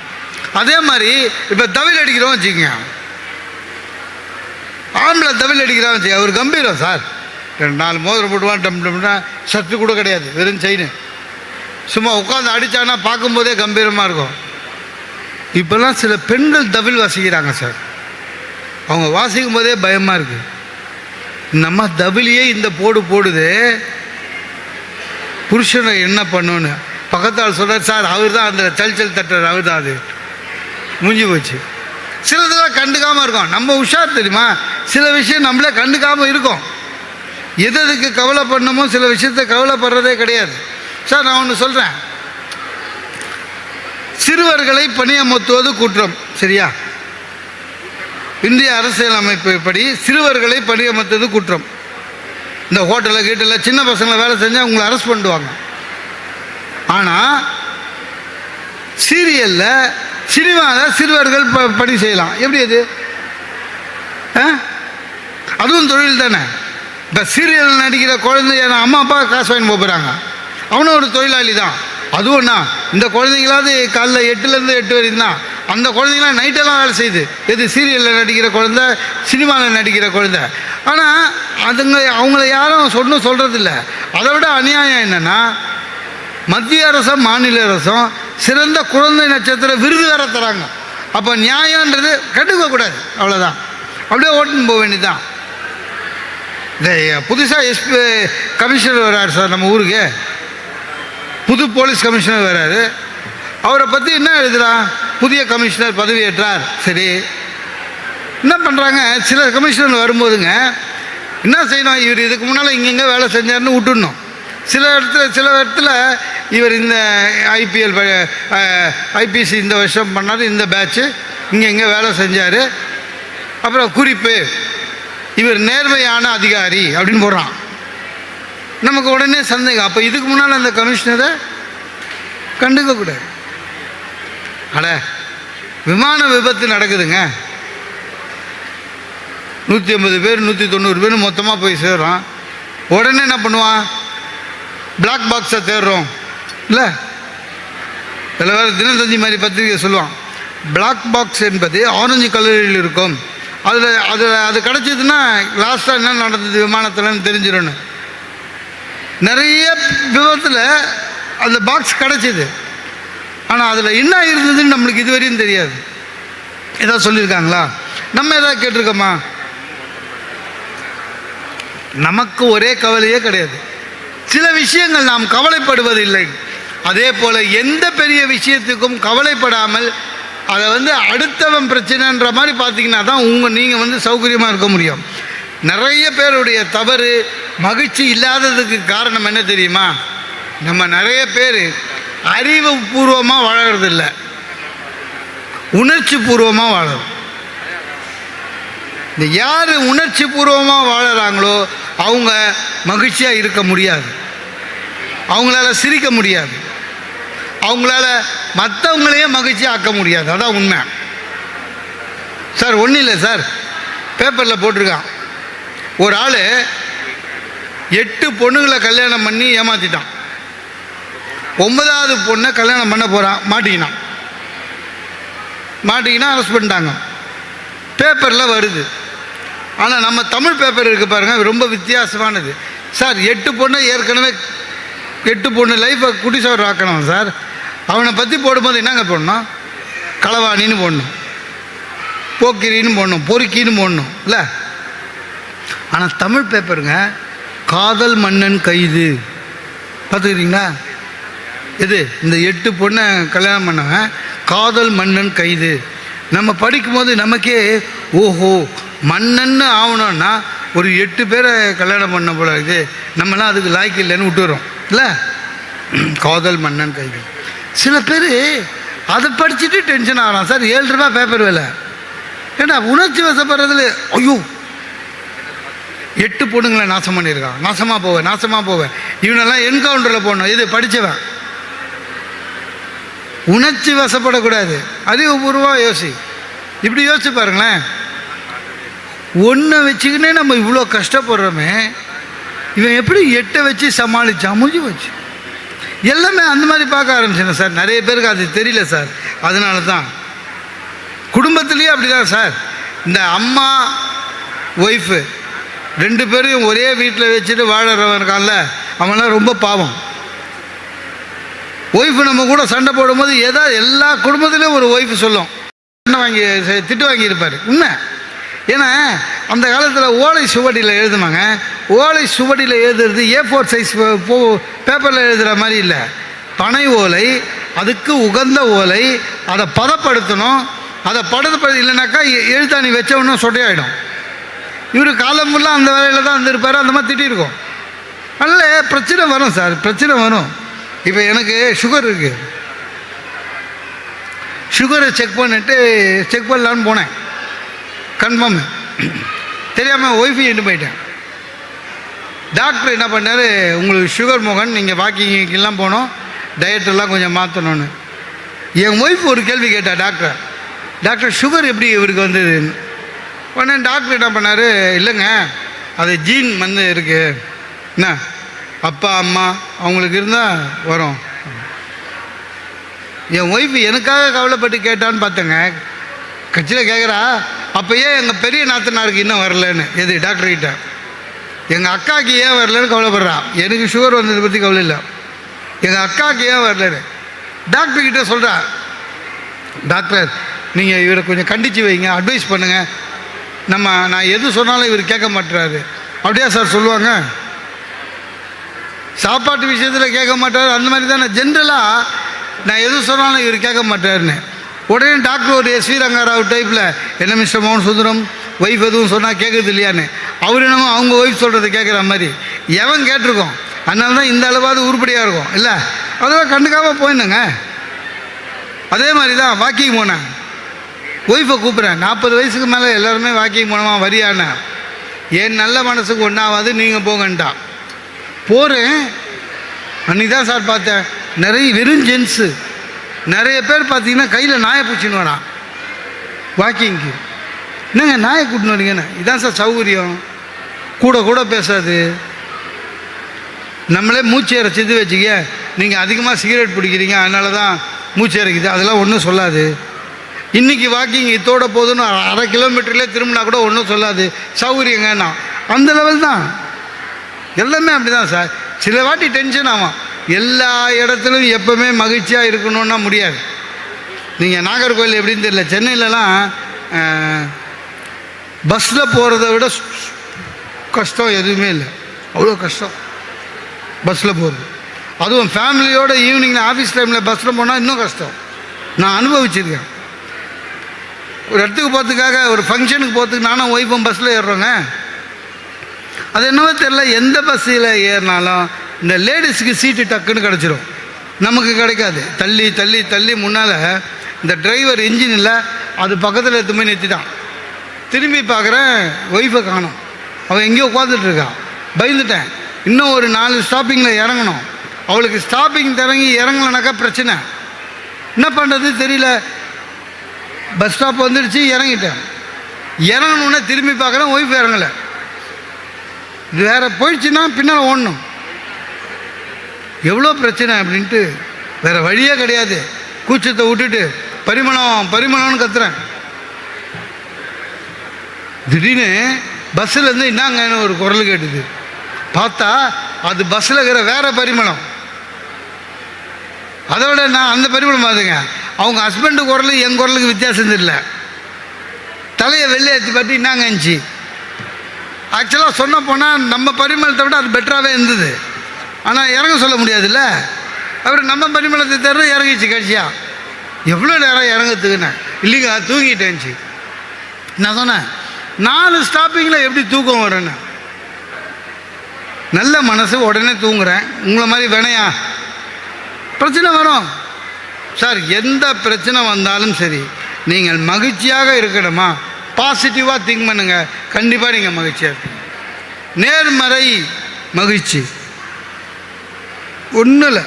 அதே மாதிரி இப்போ தவில் அடிக்கிறோம் வச்சுக்கோங்க, ஆம்பளை தவில் அடிக்கிறான் வச்சுக்க, அவர் கம்பீரம் சார், 4 மோதிரம் போட்டுவான், டம் டம்னா சத்து கூட கிடையாது, வெறும் செயின், சும்மா உட்காந்து அடித்தானா பார்க்கும்போதே கம்பீரமாக இருக்கும். இப்போல்லாம் சில பெண்கள் தவில் வாசிக்கிறாங்க சார், அவங்க வாசிக்கும் போதே பயமாக இருக்குது. நம்ம தவிலியே இந்த போடுது, புருஷனை என்ன பண்ணுன்னு பக்கத்தால் சொல்கிறார், சார் அவர் தான் அந்த சல் தட்டுறார், அவர் தான், அது முடிஞ்சு போச்சு. சிலதெல்லாம் கண்டுக்காமல் இருக்கும். நம்ம உஷார் தெரியுமா, சில விஷயம் நம்மளே கண்டுக்காமல் இருக்கும். எதுக்கு கவலை பண்ணமோ சில விஷயத்தை கவலைப்படுறதே கிடையாது சார். நான் ஒன்று சொல்கிறேன், சிறுவர்களை பணியமர்த்துவது குற்றம், சரியா? இந்திய அரசியல் அமைப்பு படி சிறுவர்களை பணியமர்த்துவது குற்றம். இந்த ஹோட்டலில் கீட்டலில் சின்ன பசங்களை வேலை செஞ்சால் உங்களை அரெஸ்ட் பண்ணுவாங்க. ஆனால் சீரியலில், சினிமாவில் சிறுவர்கள் பணி செய்யலாம். எப்படி அது? அதுவும் தொழில் தானே. இப்போ சீரியல் நடிக்கிற குழந்தைய அம்மா அப்பா காசு வாங்கி போகிறாங்க, அவனும் ஒரு தொழிலாளி தான். அதுவும்ண்ணா இந்த குழந்தைங்களாவது காலைல 8லேருந்து 8 வரைக்கும் தான், அந்த குழந்தைங்களாம் நைட்டெல்லாம் வேலை செய்யுது. எது? சீரியலில் நடிக்கிற குழந்த, சினிமாவில் நடிக்கிற குழந்த. ஆனால் அவங்கள யாரும் சொல்கிறதில்ல. அதை விட அநியாயம் என்னென்னா, மத்திய அரசும் மாநில அரசும் சிறந்த குழந்தை நட்சத்திர விருது வேற தராங்க. அப்போ நியாயன்றது கண்டுக்கக்கூடாது, அவ்வளோதான். அப்படியே ஓட்டுன்னு போக வேண்டியதுதான். இந்த புதுசாக எஸ்பி கமிஷனர் வர்றார் சார் நம்ம ஊருக்கு, புது போலீஸ் கமிஷனர் வர்றாரு. அவரை பற்றி என்ன எழுதுறான்? புதிய கமிஷனர் பதவியேற்றார். சரி, என்ன பண்ணுறாங்க, சில கமிஷனர் வரும்போதுங்க என்ன செய்யணும், இவர் இதுக்கு முன்னால் இங்கெங்கே வேலை செஞ்சார்னு விட்டுடணும். சில இடத்துல இவர் இந்த ஐபிஎல் ஐபிசி இந்த வருஷம் பண்ணார், இந்த பேட்ச்சு இங்கே வேலை செஞ்சார், அப்புறம் குறிப்பு இவர் நேர்மையான அதிகாரி அப்படின்னு போடுறான். நமக்கு உடனே சந்தேகம், அப்போ இதுக்கு முன்னால் அந்த கமிஷனரை கண்டுக்கக்கூடாது. அட, விமான விபத்து நடக்குதுங்க, 150 பேர் 190 பேர் மொத்தமாக போய் சேர்றோம். உடனே என்ன பண்ணுவான், பிளாக் பாக்ஸை தேடுறோம் இல்லை? இதில் வேறு தினத்தந்தி மாதிரி பத்திரிகை சொல்லுவான், பிளாக் பாக்ஸ் என்பது ஆரஞ்சு கலரில் இருக்கும், அது கிடச்சிதுன்னா லாஸ்ட்டாக என்ன நடந்தது விமானத்தில்னு தெரிஞ்சிடணும். நிறைய விபத்தில் அந்த பாக்ஸ் கிடச்சிது, ஆனால் அதில் என்ன இருந்ததுன்னு நம்மளுக்கு இதுவரையும் தெரியாது. ஏதாவது சொல்லியிருக்காங்களா? நம்ம எதாவது கேட்டிருக்கோமா? நமக்கு ஒரே கவலையே கிடையாது. சில விஷயங்கள் நாம் கவலைப்படுவதில்லை. அதே போல் எந்த பெரிய விஷயத்துக்கும் கவலைப்படாமல் அதை அடுத்தவன் பிரச்சனைன்ற மாதிரி பார்த்தீங்கன்னா தான் நீங்கள் சௌகரியமாக இருக்க முடியும். நிறைய பேருடைய தவறு மகிழ்ச்சி இல்லாததுக்கு காரணம் என்ன தெரியுமா? நம்ம நிறைய பேர் அறிவுபூர்வமாக வாழறதில்ல, உணர்ச்சி பூர்வமாக வாழறோம். இந்த யார் உணர்ச்சி பூர்வமாக வாழறாங்களோ அவங்க மகிழ்ச்சியாக இருக்க முடியாது, அவங்களால சிரிக்க முடியாது, அவங்களால மற்றவங்களையே மகிழ்ச்சியாக ஆக்க முடியாது. அதான் உண்மை சார். ஒன்றும் இல்லை சார், பேப்பரில் போட்டிருக்கான், ஒரு ஆள் 8 பொண்ணுங்களை கல்யாணம் பண்ணி ஏமாற்றிட்டான். 9வது பொண்ணை கல்யாணம் பண்ண போகிறான், மாட்டிக்கினான் அரெஸ்ட் பண்ணிட்டாங்க. பேப்பரில் வருது. ஆனால் நம்ம தமிழ் பேப்பர் இருக்குது பாருங்கள், ரொம்ப வித்தியாசமானது சார். 8 பொண்ணை ஏற்கனவே 8 பொண்ணு லைஃப்பை குடிசவர் ஆக்கணும் சார். அவனை பற்றி போடும்போது என்னங்க போடணும்? களவாணின்னு போடணும், போக்கிரின்னு போடணும், பொறுக்கின்னு போடணும் இல்லை. ஆனால் தமிழ் பேப்பருங்க காதல் மன்னன் கைது பார்த்துக்கிறீங்களா? இது இந்த 8 பொண்ணை கல்யாணம் பண்ணவன் காதல் மன்னன் கைது. நம்ம படிக்கும்போது நமக்கே ஓஹோ, மன்னன்னு ஆகணும்னா ஒரு 8 பேரை கல்யாணம் பண்ண போல இது, நம்மளாம் அதுக்கு லாய்க்கு இல்லைன்னு விட்டுறோம் இல்லை. காதல் மன்னன் கைது. சில பேர் அதை படிச்சுட்டு டென்ஷன் ஆகலாம் சார். 7 ரூபா பேப்பர் விலை. ஏன்னா உணர்ச்சி வசப்படுறதுல ஐயோ 8 பொண்ணுங்களை நாசம் பண்ணியிருக்கான், நாசமாக போவேன் இவனெல்லாம் என்கவுண்டரில் போடணும். இது படித்தவன். உணர்ச்சி வசப்படக்கூடாது, அறிவுபூர்வமாக யோசி. இப்படி யோசிச்சு பாருங்களேன், ஒன்றை வச்சுக்கினே நம்ம இவ்வளோ கஷ்டப்படுறோமே, இவன் எப்படி 8 வச்சு சமாளித்தான்? முடிஞ்சு போச்சு. எல்லாமே அந்த மாதிரி பார்க்க ஆரம்பிச்சேன் சார். நிறைய பேருக்கு அது தெரியல சார். அதனால தான் குடும்பத்துலேயே அப்படி தான் சார். இந்த அம்மா ஒய்ஃபு 2 பேரையும் ஒரே வீட்டில் வச்சுட்டு வாழறவன் இருக்கான்ல, அவன்லாம் ரொம்ப பாவம். ஒய்ஃபு நம்ம கூட சண்டை போடும்போது ஏதாவது எல்லா குடும்பத்துலேயும் ஒரு ஒய்ஃபு சொல்லும், திட்டு வாங்கியிருப்பார். உண்மை. ஏன்னா அந்த காலத்தில் ஓலை சுவடியில் எழுதுனாங்க. ஓலை சுவடியில் எழுதுறது A4 சைஸ் பேப்பரில் எழுதுகிற மாதிரி இல்லை, பனை ஓலை, அதுக்கு உகந்த ஓலை. அதை பதப்படுத்தணும். அதை பதப்படுத்த இல்லைனாக்கா எழுத்தாணி வச்சவொன்னும் சொட்டையாயிடும். இவர் காலம் ஃபுல்லாக அந்த வேலையில் தான் இருந்திருப்பார். அந்த மாதிரி திட்டிருக்கோம். நல்ல பிரச்சனை வரும் சார், பிரச்சனை வரும். இப்போ எனக்கு சுகர் இருக்குது, சுகரை செக் பண்ணலான்னு போனேன். கன்ஃபார்ம் தெரியாமல் ஒய்ஃபை போயிட்டேன். டாக்டர் என்ன பண்ணார், உங்களுக்கு சுகர் மோகன், நீங்கள் வாக்கிங்கெல்லாம் போகணும், டயட்டெல்லாம் கொஞ்சம் மாற்றணும்னு. என் ஒய்ஃப் ஒரு கேள்வி கேட்டா, டாக்டர் சுகர் எப்படி இவருக்கு வந்ததுன்னு. உடனே டாக்டர் என்ன பண்ணார், இல்லைங்க அது ஜீன் இருக்குது, என்ன அப்பா அம்மா அவங்களுக்கு இருந்தால் வரும். என் ஒய்ஃபு எனக்காக கவலைப்பட்டு கேட்டான்னு பார்த்தேங்க. கட்சியில் கேட்குறா, அப்போயே எங்கள் பெரிய நாத்தனாருக்கு இன்னும் வரலன்னு. எது டாக்டர்கிட்ட எங்கள் அக்காவுக்கு ஏன் வரலன்னு கவலைப்படுறா. எனக்கு சுகர் வந்ததை பற்றி கவலை இல்லை, எங்கள் அக்காவுக்கு ஏன் வரலன்னு. டாக்டர்கிட்ட சொல்கிறா, டாக்டர் நீங்கள் இவரை கொஞ்சம் கண்டித்து வைங்க, அட்வைஸ் பண்ணுங்கள். நான் எது சொன்னாலும் இவர் கேட்க மாட்டுறாரு. அப்படியா சார் சொல்லுவாங்க? சாப்பாட்டு விஷயத்தில் கேட்க மாட்டார், அந்த மாதிரி தானே ஜென்ரலாக நான் எது சொன்னாலும் இவர் கேட்க மாட்டாருன்னு. உடனே டாக்டர் ஒரு எஸ்வி ரங்காராவ் டைப்பில், என்ன மிஸ்டர் மோகன் சுந்தரம், ஒய்ஃப் எதுவும் சொன்னால் கேட்குறது இல்லையான்னு. அவர் என்னமோ அவங்க ஒய்ஃப் சொல்கிறத கேட்குற மாதிரி. எவன் கேட்டிருக்கோம்? அதனால தான் இந்த அளவாவது உருப்படியாக இருக்கும் இல்லை. அதெல்லாம் கண்டுக்காமல் போயிடுங்க. அதே மாதிரி தான் வாக்கிங் போனேன், ஒய்ஃபை கூப்பிட்றேன். 40 வயசுக்கு மேலே எல்லாருமே வாக்கிங் போனோமா வரியான, என் நல்ல மனசுக்கு ஒன்றாவது நீங்கள் போங்கன்ட்டா. போகிறேன். அன்றைக்கி தான் சார் பார்த்தேன், நிறைய வெறும் ஜென்ஸு நிறைய பேர் பார்த்தீங்கன்னா கையில் நாயை பிடிச்சின்னு வரான் வாக்கிங்க்கு. என்னங்க நாயை கூட்டின்னு வரீங்கன்னு? இதான் சார் சௌகரியம். கூட பேசாது. நம்மளே மூச்சு இறைச்சிது வச்சுக்க, நீங்கள் அதிகமாக சிகரெட் பிடிக்கிறீங்க அதனால தான் மூச்சு இறைக்குது, அதெல்லாம் ஒன்றும் சொல்லாது. இன்றைக்கி வாக்கிங் இதோட போதுன்னு 1/2 கிலோமீட்டர்லேயே திரும்பினா கூட ஒன்றும் சொல்லாது, சௌகரியங்கன்னா அந்த லெவல் தான். எல்லாமே அப்படி தான் சார். சில வாட்டி டென்ஷன் ஆகும். எல்லா இடத்துலையும் எப்போவுமே மகிழ்ச்சியாக இருக்கணும்னா முடியாது. நீங்கள் நாகர்கோவில் எப்படின்னு தெரியல, சென்னையிலலாம் பஸ்ஸில் போகிறத விட கஷ்டம் எதுவுமே இல்லை. அவ்வளோ கஷ்டம் பஸ்ஸில் போகிறது. அதுவும் ஃபேமிலியோட ஈவினிங்கில் ஆஃபீஸ் டைமில் பஸ்ஸில் போனால் இன்னும் கஷ்டம். நான் அனுபவிச்சிருக்கேன். ஒரு இடத்துக்கு போகிறதுக்காக, ஒரு ஃபங்க்ஷனுக்கு போகிறதுக்கு நானும் ஒய்ஃபும் பஸ்ஸில் ஏறுறோங்க. அது என்னவோ தெரில, எந்த பஸ்ஸில் ஏறினாலும் இந்த லேடிஸுக்கு சீட்டு டக்குன்னு கிடச்சிரும், நமக்கு கிடைக்காது. தள்ளி தள்ளி தள்ளி முன்னால் இந்த டிரைவர் இன்ஜின் இல்லை, அது பக்கத்தில் எடுத்து போய் நிறுத்திட்டான். திரும்பி பார்க்குறேன், ஒய்ஃபை காணோம். அவள் எங்கேயோ உட்காந்துட்ருக்கான். பயந்துட்டேன். இன்னும் ஒரு 4 ஸ்டாப்பிங்கில் இறங்கணும். அவளுக்கு ஸ்டாப்பிங் இறங்கி இறங்கலைனாக்கா பிரச்சனை. என்ன பண்ணுறது தெரியல. பஸ் ஸ்டாப் வந்துடுச்சு, இறங்கிட்டேன். இறங்கணுன்னே திரும்பி பார்க்குறேன், ஒய்ஃப் இறங்கலை. இது வேறு போயிடுச்சுன்னா பின்னால் ஓடணும். எவ்வளோ பிரச்சனை அப்படின்ட்டு வேறு வழியே கிடையாது. கூச்சத்தை விட்டுட்டு பரிமளம் பரிமளம்னு கத்துறேன். திடீர்னு பஸ்ஸிலேருந்து என்னங்கன்னு ஒரு குரல் கேட்டுது. பார்த்தா அது பஸ்ஸில் இருக்கிற வேறு பரிமளம். அதை விட நான் அந்த பரிமளம் பார்த்துங்க. அவங்க ஹஸ்பண்டு குரல் என் குரலுக்கு வித்தியாசம் தெரியல. தலையை வெளியே ஏற்றி பார்த்து என்னங்கச்சு. ஆக்சுவலாக சொன்ன போனால் நம்ம பரிமளத்தை விட அது பெட்டராகவே இருந்தது. ஆனால் இறங்க சொல்ல முடியாதுல்ல. அப்புறம் நம்ம பரிமளத்தை தர இறங்கிச்சு கட்சியா. எவ்வளோ நேரம் இறங்கத்துக்குன்னு. இல்லைங்க தூங்கிட்டேன்ச்சு. நான் சொன்னேன், 4 ஸ்டாப்பிங்கில் எப்படி தூக்கம் வரும்னு. நல்ல மனசு, உடனே தூங்குறேன். உங்களை மாதிரி வேணையா பிரச்சனை வரும் சார். எந்த பிரச்சனை வந்தாலும் சரி, நீங்கள் மகிழ்ச்சியாக இருக்கணுமா, பாசிட்டிவாக திங்க் பண்ணுங்க. கண்டிப்பாக நீங்கள் மகிழ்ச்சியாக இருப்பீங்க. நேர்மறை மகிழ்ச்சி ஒன்றும் இல்லை.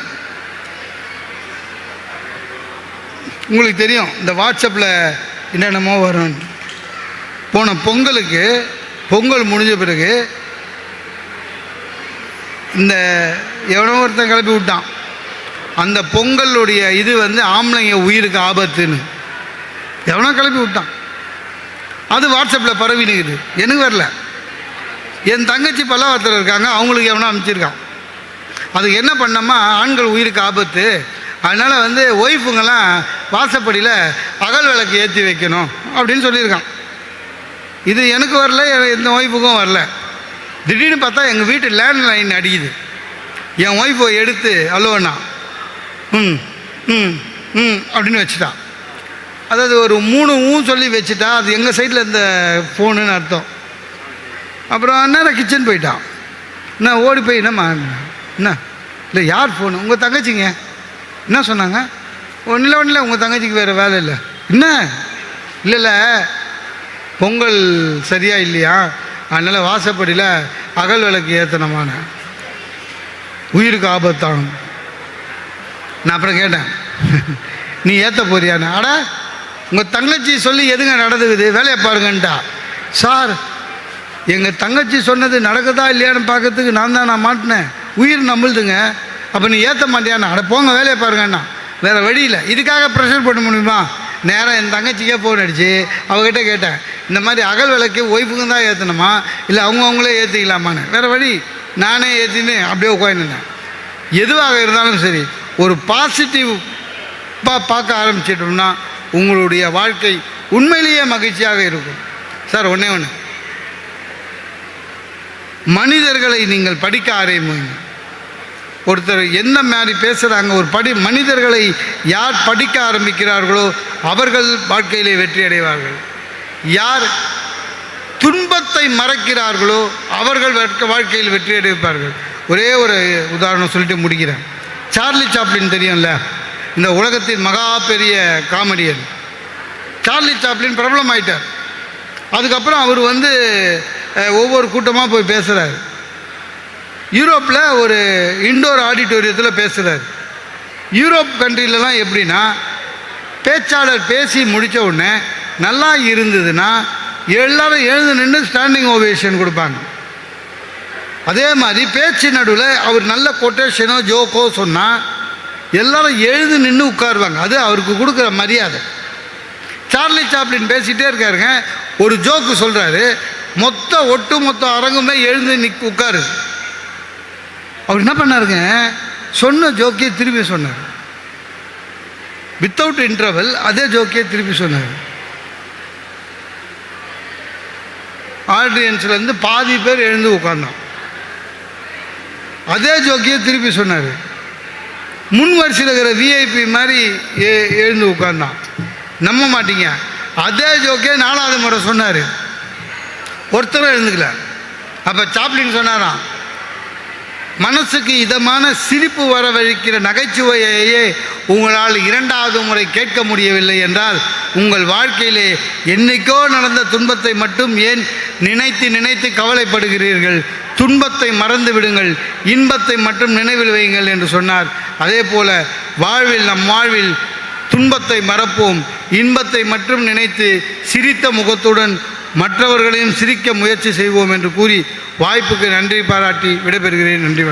உங்களுக்கு தெரியும், இந்த வாட்ஸ்அப்பில் என்னென்னமோ வரும். போன பொங்கலுக்கு, பொங்கல் முடிஞ்ச பிறகு இந்த எவனோ ஒருத்தன் கிளப்பி விட்டான். அந்த பொங்கலுடைய இது ஆம்பளைங்க உயிருக்கு ஆபத்துன்னு எவனோ கிளப்பி விட்டான். அது வாட்ஸ்அப்பில் பரவி நிற்குது. எனக்கு வரல. என் தங்கச்சி பல்லாவரத்தில் இருக்காங்க, அவங்களுக்கு எவனோ அனுப்பிச்சிருக்கான். அதுக்கு என்ன பண்ணோமா, ஆண்கள் உயிருக்கு ஆபத்து, அதனால் ஒய்ஃபுங்கெல்லாம் வாசப்படியில் அகல் விளக்கு ஏற்றி வைக்கணும் அப்படின்னு சொல்லியிருக்கான். இது எனக்கு வரல, எந்த ஒய்ஃபுக்கும் வரல. திடீர்னு பார்த்தா எங்கள் வீட்டு லேண்ட்லைன் அடிக்குது. என் ஒய்ஃபை எடுத்து அலோண்ணா அப்படின்னு வச்சுட்டான். அதாவது ஒரு 3 சொல்லி வச்சுட்டா. அது எங்கள் சைடில் இந்த ஃபோனுன்னு அர்த்தம். அப்புறம் நேரம் கிச்சன் போயிட்டான். நான் ஓடி போய் என்னம்மா என்ன இல்லை, யார் ஃபோனு? உங்கள் தங்கச்சிங்க. என்ன சொன்னாங்க? ஒன்றும் இல்லை, உங்கள் தங்கச்சிக்கு வேறு வேலை இல்லை. என்ன இல்லை பொங்கல் சரியாக இல்லையா, அதனால் வாசப்படியில் அகல் விளக்கு ஏற்றணுமான உயிருக்கு ஆபத்தான். நான் அப்புறம் கேட்டேன், நீ ஏற்ற போறியான்னு. அட உங்கள் தங்கச்சி சொல்லி எதுங்க நடந்துக்குது, வேலையை பாருங்கன்ட்டா. சார் எங்கள் தங்கச்சி சொன்னது நடக்குதா இல்லையான்னு பார்க்கறதுக்கு நான் மாட்டினேன். உயிர் நம்புதுங்க. அப்போ நீ ஏற்ற மாட்டியாண்ணா. அட போங்க வேலையை பாருங்கண்ணா. வேறு வழியில் இதுக்காக ப்ரெஷர் பண்ண முடியுமா? நேராக என் தங்கச்சிக்கே ஃபோன் அடிச்சு அவகிட்ட கேட்டேன், இந்த மாதிரி அகல் விளக்கு ஒய்ஃபுங்க தான் ஏற்றணுமா இல்லை அவங்களே ஏற்றிக்கலாமான்னு. வேறு வழி நானே ஏற்றின்னு அப்படியே உட்காந்துருந்தேன். எதுவாக இருந்தாலும் சரி, ஒரு பாசிட்டிவாக பார்க்க ஆரம்பிச்சிட்டோம்னா உங்களுடைய வாழ்க்கை உண்மையிலேயே மகிழ்ச்சியாக இருக்கும். சார் ஒன்றே ஒன்று, மனிதர்களை நீங்கள் படிக்க ஆரம்பிங்க. ஒருத்தர் என்ன மாதிரி பேசுகிறாங்க, ஒரு மனிதர்களை யார் படிக்க ஆரம்பிக்கிறார்களோ அவர்கள் வாழ்க்கையிலே வெற்றி அடைவார்கள். யார் துன்பத்தை மறக்கிறார்களோ அவர்கள் வாழ்க்கையில் வெற்றி அடைவார்கள். ஒரே ஒரு உதாரணம் சொல்லிட்டு முடிக்கிறேன். சார்லி சாப்ளின் தெரியும்ல, இந்த உலகத்தின் மகா பெரிய காமெடியன். சார்லி சாப்ளின் பிரபலம் ஆயிட்டார். அதுக்கப்புறம் அவர் ஒவ்வொரு கூட்டமாக போய் பேசுகிறார். யூரோப்பில் ஒரு இண்டோர் ஆடிட்டோரியத்தில் பேசுகிறார். யூரோப் கண்ட்ரிலலாம் எப்படின்னா, பேச்சாளர் பேசி முடித்த உடனே நல்லா இருந்ததுன்னா எல்லாரும் எழுந்து நின்று ஸ்டாண்டிங் ஓவேஷன் கொடுப்பாங்க. அதே மாதிரி பேச்சு நடுவில் அவர் நல்ல கொட்டேஷனோ ஜோக்கோ சொன்னால் எல்லாரும் எழுந்து நின்று உட்காருவாங்க. அது அவருக்கு கொடுக்குற மரியாதை. சார்லி சாப்ளின் பேசிகிட்டே இருக்காருங்க. ஒரு ஜோக்கு சொல்கிறாரு, ஒட்டு மொத்த அரங்குமே எழுந்து உட்காரு. அவர் என்ன பண்ணாருங்க, சொன்ன ஜோக்கியை திருப்பி சொன்னார். வித்தவுட் இன்டர்வல் அதே ஜோக்கியை திருப்பி சொன்னார். ஆடியன்ஸ்லேருந்து பாதி பேர் எழுந்து உட்கார்ந்தோம். அதே ஜோக்கியை திருப்பி சொன்னார். முன் வரிசையில் இருக்கிற விஐபி மாதிரி எழுந்து உட்கார்ந்தான். நம்ப மாட்டீங்க, அதே ஜோக்கே 4வது முறை சொன்னார். ஒருத்தரும் எழுந்துக்கல. அப்போ சாப்ளின் சொன்னாராம், மனசுக்கு இதமான சிரிப்பு வரவழைக்கிற நகைச்சுவையையே உங்களால் 2வது முறை கேட்க முடியவில்லை என்றால் உங்கள் வாழ்க்கையிலே என்னைக்கோ நடந்த துன்பத்தை மட்டும் ஏன் நினைத்து நினைத்து கவலைப்படுகிறீர்கள்? துன்பத்தை மறந்து விடுங்கள், இன்பத்தை மட்டும் நினைவில் வையுங்கள் என்று சொன்னார். அதே போல நம் வாழ்வில் துன்பத்தை மறப்போம், இன்பத்தை மட்டும் நினைத்து சிரித்த முகத்துடன் மற்றவர்களையும் சிரிக்க முயற்சி செய்வோம் என்று கூறி வாய்ப்புக்கு நன்றி பாராட்டி விடைபெறுகிறேன். நன்றி.